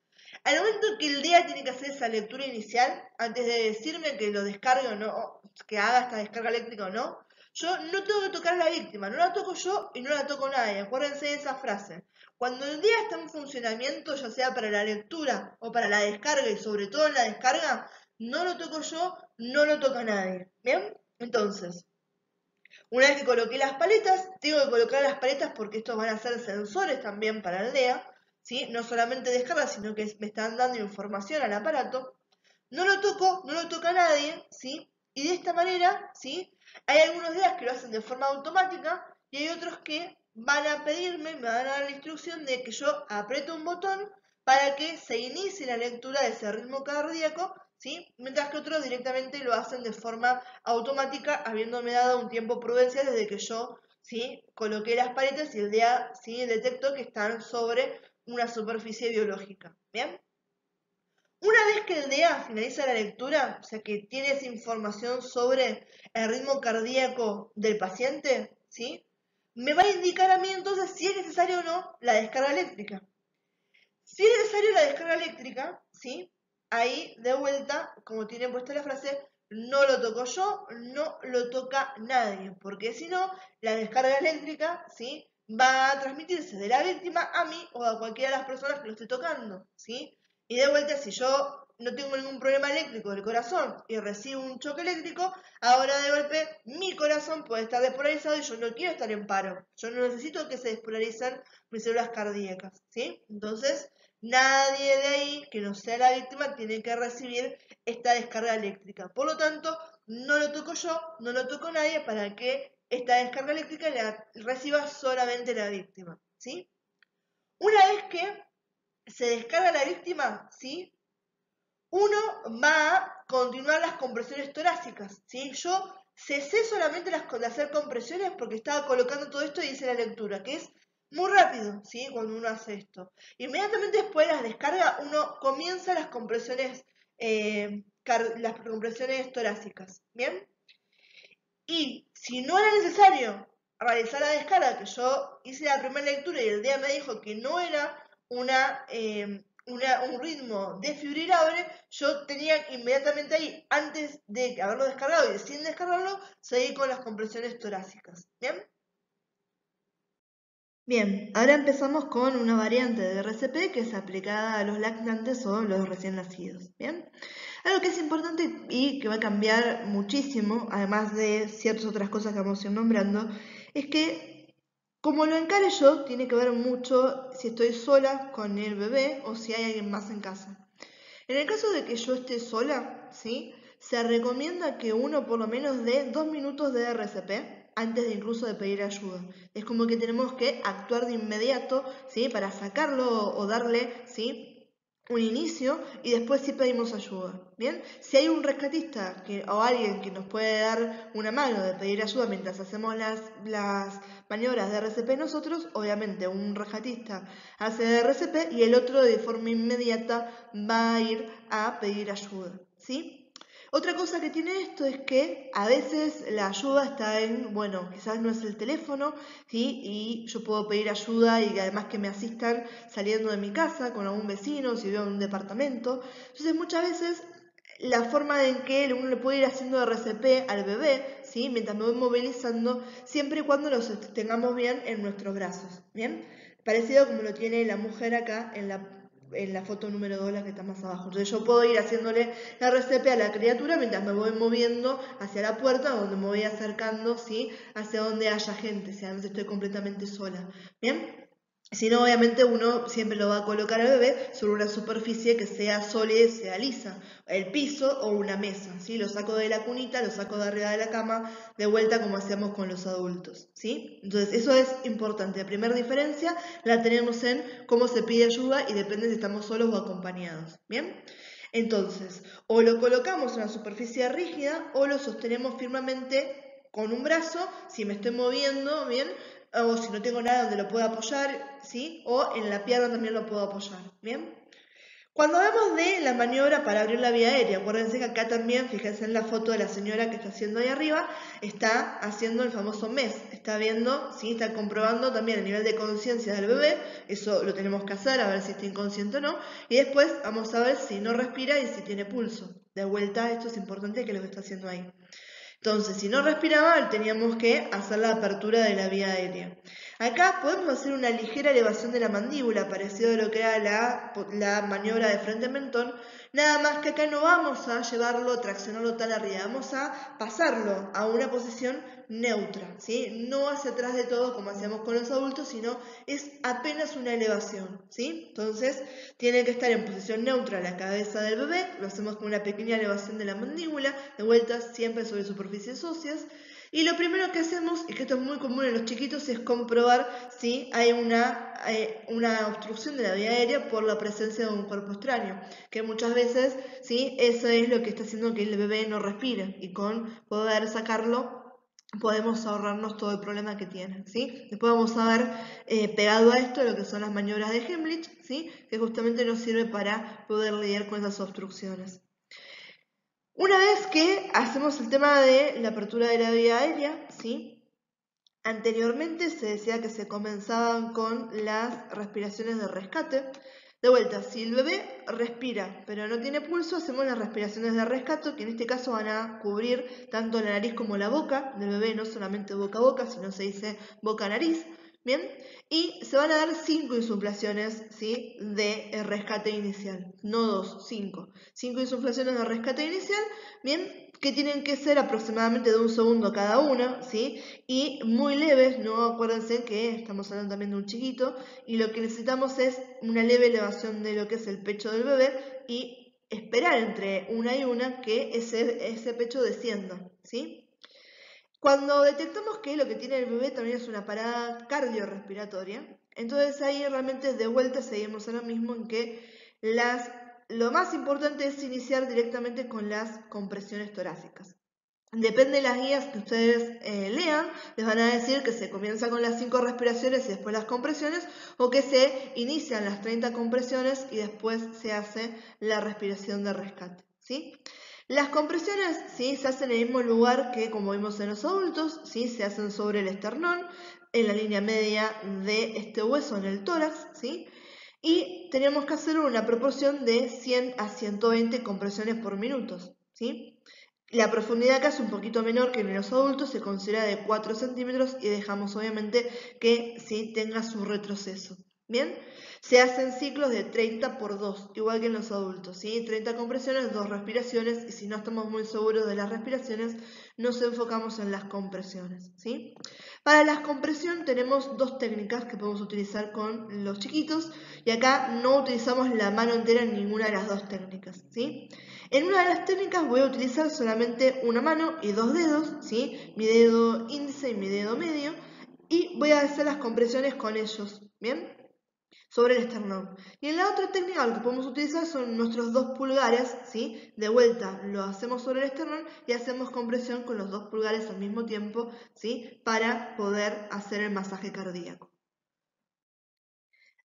al momento que el DEA tiene que hacer esa lectura inicial, antes de decirme que lo descargue o no, que haga esta descarga eléctrica o no, yo no tengo que tocar a la víctima, no la toco yo y no la toco nadie. Acuérdense de esa frase. Cuando el día está en funcionamiento, ya sea para la lectura o para la descarga y sobre todo en la descarga, no lo toco yo, no lo toca nadie. ¿Bien? Entonces, una vez que coloqué las paletas, tengo que colocar las paletas porque estos van a ser sensores también para el DEA, ¿sí? No solamente descarga, sino que me están dando información al aparato. No lo toco, no lo toca nadie, ¿sí? Y de esta manera, ¿sí? Hay algunos DEAs que lo hacen de forma automática y hay otros que van a pedirme, me van a dar la instrucción de que yo aprieto un botón para que se inicie la lectura de ese ritmo cardíaco, ¿sí? Mientras que otros directamente lo hacen de forma automática, habiéndome dado un tiempo prudencial desde que yo, ¿sí? Coloqué las paletas y el DEA, ¿sí? Detectó que están sobre una superficie biológica, ¿bien? Una vez que el DEA finaliza la lectura, o sea que tiene esa información sobre el ritmo cardíaco del paciente, ¿sí? Me va a indicar a mí entonces si es necesario o no la descarga eléctrica. Si es necesario la descarga eléctrica, ¿sí? Ahí, de vuelta, como tiene puesta la frase, no lo toco yo, no lo toca nadie, porque si no, la descarga eléctrica, ¿sí? Va a transmitirse de la víctima a mí o a cualquiera de las personas que lo esté tocando, ¿sí? Y de vuelta, si yo no tengo ningún problema eléctrico del corazón y recibo un choque eléctrico, ahora de golpe mi corazón puede estar despolarizado y yo no quiero estar en paro. Yo no necesito que se despolaricen mis células cardíacas, ¿sí? Entonces, nadie de ahí que no sea la víctima tiene que recibir esta descarga eléctrica. Por lo tanto, no lo toco yo, no lo toco nadie para que esta descarga eléctrica la reciba solamente la víctima, ¿sí? Una vez que se descarga la víctima, ¿sí? Uno va a continuar las compresiones torácicas, ¿sí? Yo cesé solamente de hacer compresiones porque estaba colocando todo esto y hice la lectura, que es muy rápido, ¿sí? Cuando uno hace esto. Inmediatamente después de las descargas, uno comienza las compresiones torácicas, ¿bien? Y si no era necesario realizar la descarga, que yo hice la primera lectura y el día me dijo que no era un ritmo desfibrilable, yo tenía inmediatamente ahí, antes de haberlo descargado y sin descargarlo, seguir con las compresiones torácicas. ¿Bien? Bien, ahora empezamos con una variante de RCP que es aplicada a los lactantes o los recién nacidos. Bien, algo que es importante y que va a cambiar muchísimo, además de ciertas otras cosas que vamos a ir nombrando, es que como lo encare yo, tiene que ver mucho si estoy sola con el bebé o si hay alguien más en casa. En el caso de que yo esté sola, ¿sí? Se recomienda que uno por lo menos dé 2 minutos de RCP antes de incluso de pedir ayuda. Es como que tenemos que actuar de inmediato, ¿sí? Para sacarlo o darle, ¿sí? Un inicio y después sí pedimos ayuda. Bien, si hay un rescatista o alguien que nos puede dar una mano de pedir ayuda mientras hacemos las maniobras de RCP nosotros, obviamente un rescatista hace de RCP y el otro de forma inmediata va a ir a pedir ayuda, ¿sí? Otra cosa que tiene esto es que a veces la ayuda está en, bueno, quizás no es el teléfono, ¿sí? Y yo puedo pedir ayuda y además que me asistan saliendo de mi casa con algún vecino, si vivo en un departamento. Entonces muchas veces la forma en que uno le puede ir haciendo RCP al bebé, ¿sí? Mientras me voy movilizando, siempre y cuando los tengamos bien en nuestros brazos, ¿bien? Parecido como lo tiene la mujer acá en la foto número 2, la que está más abajo. Entonces yo puedo ir haciéndole RCP a la criatura mientras me voy moviendo hacia la puerta, donde me voy acercando, ¿sí? Hacia donde haya gente, si además estoy completamente sola, ¿bien? Si no, obviamente uno siempre lo va a colocar al bebé sobre una superficie que sea sólida y sea lisa, el piso o una mesa, ¿sí? Lo saco de la cunita, lo saco de arriba de la cama, de vuelta como hacemos con los adultos, ¿sí? Entonces eso es importante. La primera diferencia la tenemos en cómo se pide ayuda y depende si estamos solos o acompañados, ¿bien? Entonces, o lo colocamos en una superficie rígida o lo sostenemos firmemente con un brazo, si me estoy moviendo, ¿bien? o si no tengo nada donde lo pueda apoyar, ¿sí? O en la pierna también lo puedo apoyar, ¿bien? Cuando hablamos de la maniobra para abrir la vía aérea, acuérdense que acá también, fíjense en la foto de la señora que está haciendo ahí arriba, está haciendo el famoso MES, está viendo, ¿sí? Está comprobando también el nivel de conciencia del bebé, eso lo tenemos que hacer, a ver si está inconsciente o no, y después vamos a ver si no respira y si tiene pulso. De vuelta, esto es importante que lo que está haciendo ahí. Entonces, si no respiraba, teníamos que hacer la apertura de la vía aérea. Acá podemos hacer una ligera elevación de la mandíbula, parecido a lo que era la maniobra de frente mentón, nada más que acá no vamos a llevarlo, traccionarlo tan arriba, vamos a pasarlo a una posición neutra, ¿sí? No hacia atrás de todo como hacíamos con los adultos, sino es apenas una elevación, ¿sí? Entonces, tiene que estar en posición neutra la cabeza del bebé, lo hacemos con una pequeña elevación de la mandíbula, de vuelta siempre sobre superficies óseas. Y lo primero que hacemos, y que esto es muy común en los chiquitos, es comprobar si hay una obstrucción de la vía aérea por la presencia de un cuerpo extraño, que muchas veces, ¿sí? Eso es lo que está haciendo que el bebé no respire, y con poder sacarlo podemos ahorrarnos todo el problema que tiene, ¿sí? Después vamos a ver pegado a esto lo que son las maniobras de Heimlich, ¿sí? Que justamente nos sirve para poder lidiar con esas obstrucciones. Una vez que hacemos el tema de la apertura de la vía aérea, ¿sí? Anteriormente se decía que se comenzaban con las respiraciones de rescate. De vuelta, si el bebé respira pero no tiene pulso, hacemos las respiraciones de rescate, que en este caso van a cubrir tanto la nariz como la boca del bebé, no solamente boca a boca, sino se dice boca-nariz. ¿Bien? Y se van a dar 5 insuflaciones, ¿sí? De rescate inicial, no 2, 5. 5 insuflaciones de rescate inicial, ¿bien? Que tienen que ser aproximadamente de 1 segundo cada una, ¿sí? Y muy leves, ¿no? Acuérdense que estamos hablando también de un chiquito, y lo que necesitamos es una leve elevación de lo que es el pecho del bebé y esperar entre una y una que ese pecho descienda, ¿sí? Cuando detectamos que lo que tiene el bebé también es una parada cardiorrespiratoria, entonces ahí realmente de vuelta seguimos a lo mismo en que lo más importante es iniciar directamente con las compresiones torácicas. Depende de las guías que ustedes lean, les van a decir que se comienza con las 5 respiraciones y después las compresiones, o que se inician las 30 compresiones y después se hace la respiración de rescate, ¿sí? Las compresiones, ¿sí? Se hacen en el mismo lugar que como vimos en los adultos, ¿sí? Se hacen sobre el esternón, en la línea media de este hueso en el tórax, ¿sí? Y tenemos que hacer una proporción de 100 a 120 compresiones por minuto, ¿sí? La profundidad acá es un poquito menor que en los adultos, se considera de 4 centímetros y dejamos obviamente que sí tenga su retroceso. ¿Bien? Se hacen ciclos de 30 por 2, igual que en los adultos, ¿sí? 30 compresiones, 2 respiraciones, y si no estamos muy seguros de las respiraciones, nos enfocamos en las compresiones, ¿sí? Para la compresión tenemos 2 técnicas que podemos utilizar con los chiquitos, y acá no utilizamos la mano entera en ninguna de las 2 técnicas, ¿sí? En una de las técnicas voy a utilizar solamente una mano y 2 dedos, ¿sí? Mi dedo índice y mi dedo medio, y voy a hacer las compresiones con ellos, ¿bien? Sobre el esternón. Y en la otra técnica lo que podemos utilizar son nuestros 2 pulgares, ¿sí? De vuelta lo hacemos sobre el esternón y hacemos compresión con los 2 pulgares al mismo tiempo, ¿sí? Para poder hacer el masaje cardíaco.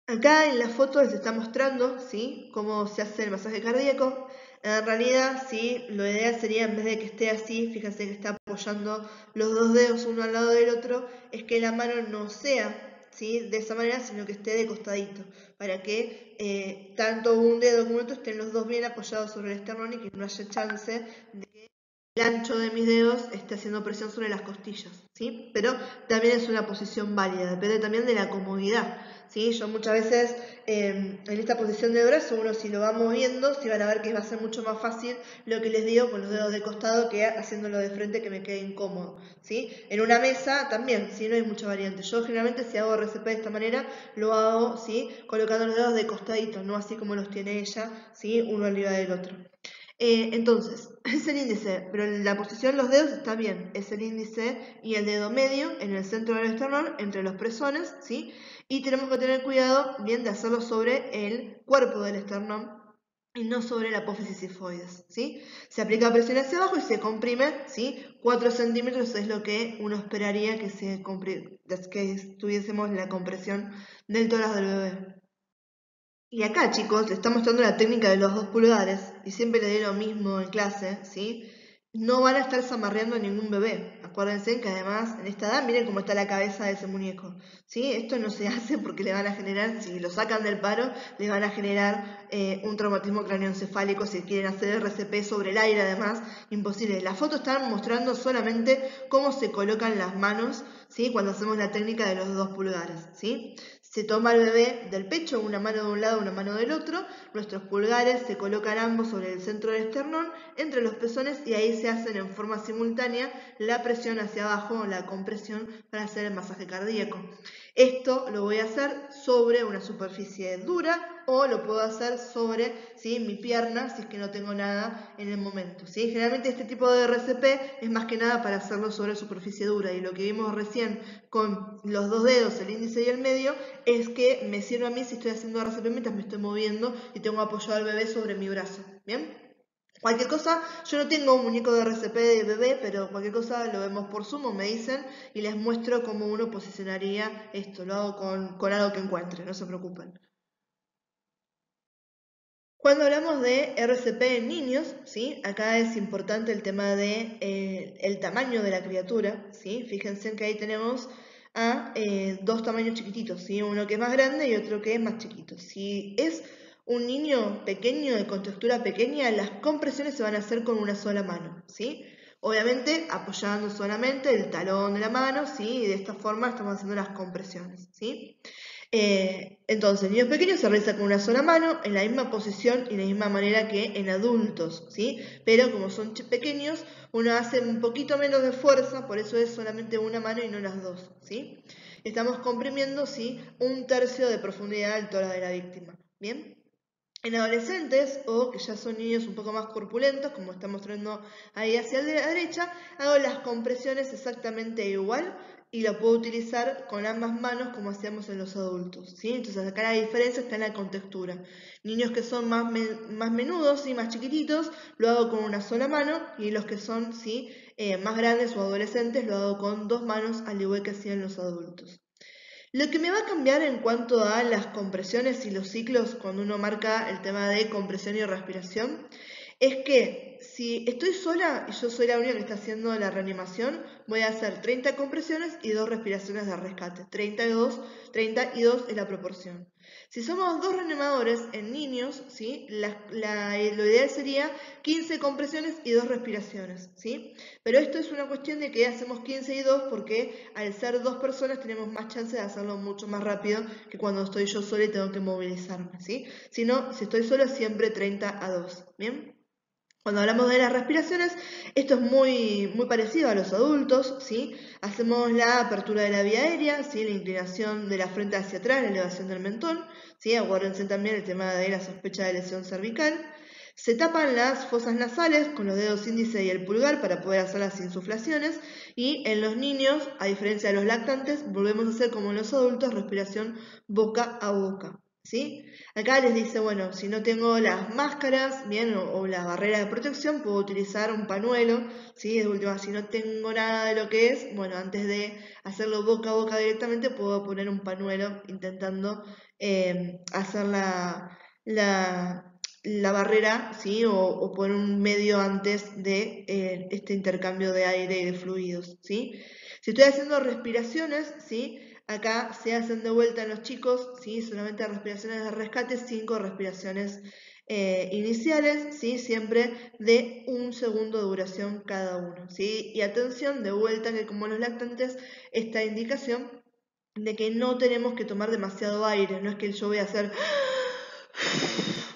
Acá en la foto les está mostrando, ¿sí? Cómo se hace el masaje cardíaco. En realidad, sí, lo ideal sería en vez de que esté así, fíjense que está apoyando los 2 dedos uno al lado del otro, es que la mano no sea, ¿sí? De esa manera, sino que esté de costadito, para que tanto un dedo como el otro estén los dos bien apoyados sobre el esternón y que no haya chance de que el ancho de mis dedos esté haciendo presión sobre las costillas, ¿sí? Pero también es una posición válida, depende también de la comodidad, ¿sí? Yo muchas veces en esta posición de brazo, uno si lo va moviendo, si van a ver que va a ser mucho más fácil lo que les digo con los dedos de costado que haciéndolo de frente que me quede incómodo, ¿sí? En una mesa también, ¿sí? No hay mucha variante. Yo generalmente si hago RCP de esta manera, lo hago, ¿sí? Colocando los dedos de costadito, no así como los tiene ella, ¿sí? Uno arriba del otro. Entonces, es el índice, pero la posición de los dedos está bien, es el índice y el dedo medio en el centro del esternón, entre los presones, ¿sí? Y tenemos que tener cuidado bien de hacerlo sobre el cuerpo del esternón, y no sobre la apófisis sifoides, ¿sí? Se aplica presión hacia abajo y se comprime, ¿sí? 4 centímetros es lo que uno esperaría que que tuviésemos la compresión del tórax del bebé. Y acá, chicos, le está mostrando la técnica de los 2 pulgares, y siempre le doy lo mismo en clase, ¿sí? No van a estar zamarreando a ningún bebé. Acuérdense que además, en esta edad, miren cómo está la cabeza de ese muñeco, ¿sí? Esto no se hace porque le van a generar, si lo sacan del paro, le van a generar un traumatismo craneoencefálico si quieren hacer RCP sobre el aire, además, imposible. Las fotos están mostrando solamente cómo se colocan las manos, ¿sí? Cuando hacemos la técnica de los 2 pulgares, ¿sí? Se toma al bebé del pecho, una mano de un lado, una mano del otro, nuestros pulgares se colocan ambos sobre el centro del esternón, entre los pezones, y ahí se hacen en forma simultánea la presión hacia abajo, la compresión, para hacer el masaje cardíaco. Esto lo voy a hacer sobre una superficie dura o lo puedo hacer sobre, ¿sí?, mi pierna si es que no tengo nada en el momento, ¿sí? Generalmente este tipo de RCP es más que nada para hacerlo sobre superficie dura, y lo que vimos recién con los 2 dedos, el índice y el medio, es que me sirve a mí si estoy haciendo RCP mientras me estoy moviendo y tengo apoyado al bebé sobre mi brazo, ¿bien? Cualquier cosa, yo no tengo un muñeco de RCP de bebé, pero cualquier cosa lo vemos por Zoom o me dicen y les muestro cómo uno posicionaría esto. Lo hago con algo que encuentre, no se preocupen. Cuando hablamos de RCP en niños, ¿sí? Acá es importante el tema de el tamaño de la criatura, ¿sí? Fíjense que ahí tenemos a 2 tamaños chiquititos, ¿sí? Uno que es más grande y otro que es más chiquito. Si es un niño pequeño, de contextura pequeña, las compresiones se van a hacer con una sola mano, ¿sí? Obviamente apoyando solamente el talón de la mano, ¿sí? Y de esta forma estamos haciendo las compresiones, ¿sí? Entonces, niños pequeños se realiza con una sola mano, en la misma posición y de la misma manera que en adultos, ¿sí? Pero como son pequeños, uno hace un poquito menos de fuerza, por eso es solamente una mano y no las dos, ¿sí? Estamos comprimiendo, ¿sí?, 1/3 de profundidad del tórax de la víctima, ¿bien? En adolescentes o que ya son niños un poco más corpulentos, como está mostrando ahí hacia la derecha, hago las compresiones exactamente igual y lo puedo utilizar con ambas manos como hacíamos en los adultos, ¿sí? Entonces acá la diferencia está en la contextura. Niños que son más menudos, ¿sí?, más chiquititos, lo hago con una sola mano, y los que son, ¿sí?, más grandes o adolescentes lo hago con 2 manos, al igual que hacían los adultos. Lo que me va a cambiar en cuanto a las compresiones y los ciclos cuando uno marca el tema de compresión y respiración es que si estoy sola y yo soy la única que está haciendo la reanimación, voy a hacer 30 compresiones y 2 respiraciones de rescate. 30 y 2 es la proporción. Si somos 2 reanimadores en niños, ¿sí?, lo ideal sería 15 compresiones y 2 respiraciones, ¿sí? Pero esto es una cuestión de que hacemos 15 y 2 porque al ser 2 personas tenemos más chance de hacerlo mucho más rápido que cuando estoy yo sola y tengo que movilizarme, ¿sí? Si no, si estoy sola, siempre 30 a 2, ¿bien? Cuando hablamos de las respiraciones, esto es muy parecido a los adultos, ¿sí? Hacemos la apertura de la vía aérea, ¿sí?, la inclinación de la frente hacia atrás, la elevación del mentón, ¿sí? Acuérdense también el tema de la sospecha de lesión cervical. Se tapan las fosas nasales con los dedos índice y el pulgar para poder hacer las insuflaciones, y en los niños, a diferencia de los lactantes, volvemos a hacer como en los adultos, respiración boca a boca, ¿sí? Acá les dice, bueno, si no tengo las máscaras, bien, o la barrera de protección, puedo utilizar un pañuelo, ¿sí? De última, si no tengo nada de lo que es, bueno, antes de hacerlo boca a boca directamente, puedo poner un pañuelo intentando hacer la barrera, ¿sí? O poner un medio antes de este intercambio de aire y de fluidos, ¿sí? Si estoy haciendo respiraciones, ¿sí?, acá se hacen de vuelta en los chicos, ¿sí?, solamente respiraciones de rescate, 5 respiraciones iniciales, ¿sí?, siempre de 1 segundo de duración cada uno, ¿sí? Y atención, de vuelta, que como los lactantes, esta indicación de que no tenemos que tomar demasiado aire, no es que yo voy a hacer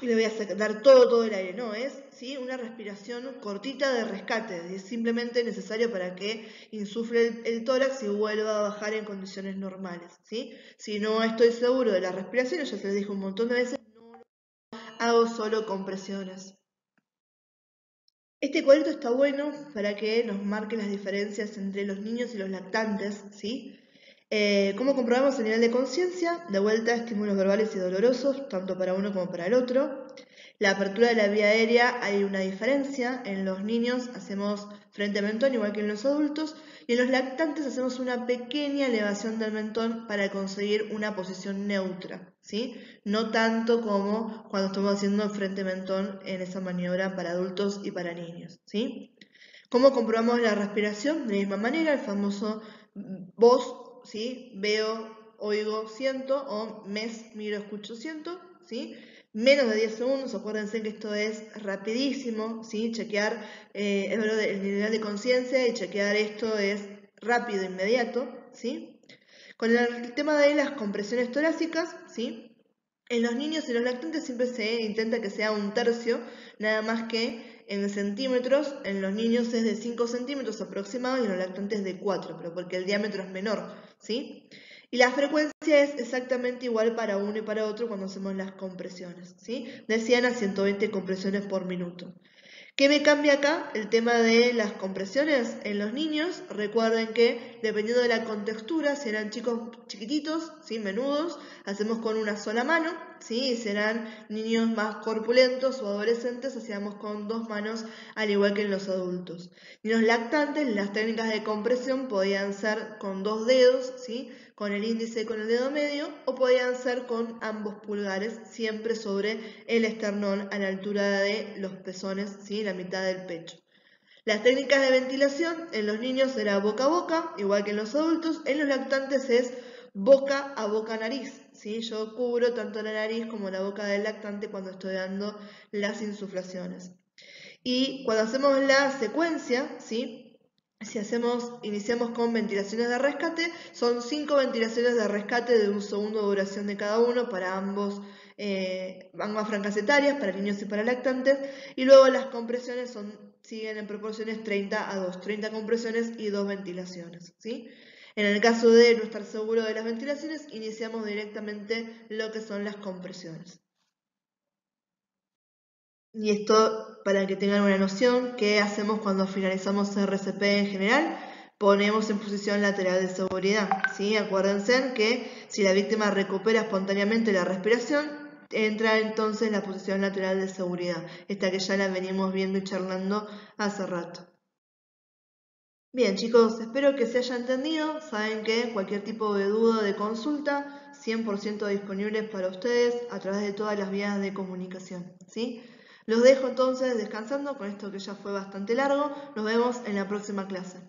y le voy a dar todo el aire, no, es, ¿sí?, una respiración cortita de rescate, es simplemente necesario para que insufle el tórax y vuelva a bajar en condiciones normales, ¿sí? Si no estoy seguro de la respiración, ya se les dije un montón de veces, no hago solo compresiones. Este cuadrito está bueno para que nos marque las diferencias entre los niños y los lactantes, ¿sí? ¿Cómo comprobamos el nivel de conciencia? De vuelta, estímulos verbales y dolorosos, tanto para uno como para el otro. La apertura de la vía aérea hay una diferencia. En los niños hacemos frente mentón igual que en los adultos y en los lactantes hacemos una pequeña elevación del mentón para conseguir una posición neutra, ¿sí? No tanto como cuando estamos haciendo frente mentón en esa maniobra para adultos y para niños, ¿sí? ¿Cómo comprobamos la respiración? De la misma manera, el famoso voz, ¿sí? Veo, oigo, siento, o miro, escucho, siento, ¿sí? Menos de 10 segundos, acuérdense que esto es rapidísimo, ¿sí? Chequear el nivel de conciencia y chequear esto es rápido, inmediato, ¿sí? Con el tema de las compresiones torácicas, ¿sí? En los niños y los lactantes siempre se intenta que sea 1/3, nada más que en centímetros, en los niños es de 5 centímetros aproximados y en los lactantes de 4, pero porque el diámetro es menor, ¿sí? Y la frecuencia es exactamente igual para uno y para otro cuando hacemos las compresiones, ¿sí? De 100 a 120 compresiones por minuto. ¿Qué me cambia acá? El tema de las compresiones en los niños. Recuerden que dependiendo de la contextura, si eran chicos chiquititos, ¿sí? Menudos, hacemos con una sola mano, ¿sí? Y serán niños más corpulentos o adolescentes, hacíamos con 2 manos, al igual que en los adultos. Y los lactantes, las técnicas de compresión podían ser con 2 dedos, ¿sí? Con el índice y con el dedo medio, o podían ser con ambos pulgares, siempre sobre el esternón a la altura de los pezones, ¿sí? La mitad del pecho. Las técnicas de ventilación en los niños era boca a boca, igual que en los adultos. En los lactantes es boca a boca nariz, ¿sí? Yo cubro tanto la nariz como la boca del lactante cuando estoy dando las insuflaciones. Y cuando hacemos la secuencia, ¿sí? Si iniciamos con ventilaciones de rescate, son 5 ventilaciones de rescate de 1 segundo de duración de cada uno para ambas franjas etarias, para niños y para lactantes, y luego las compresiones siguen en proporciones 30 a 2, 30 compresiones y 2 ventilaciones, ¿sí? En el caso de no estar seguro de las ventilaciones, iniciamos directamente lo que son las compresiones. Y esto para que tengan una noción, ¿qué hacemos cuando finalizamos RCP en general? Ponemos en posición lateral de seguridad, ¿sí? Acuérdense que si la víctima recupera espontáneamente la respiración, entra entonces en la posición lateral de seguridad, esta que ya la venimos viendo y charlando hace rato. Bien chicos, espero que se haya entendido. Saben que cualquier tipo de duda o de consulta, 100% disponibles para ustedes a través de todas las vías de comunicación, ¿sí? Los dejo entonces descansando con esto que ya fue bastante largo. Nos vemos en la próxima clase.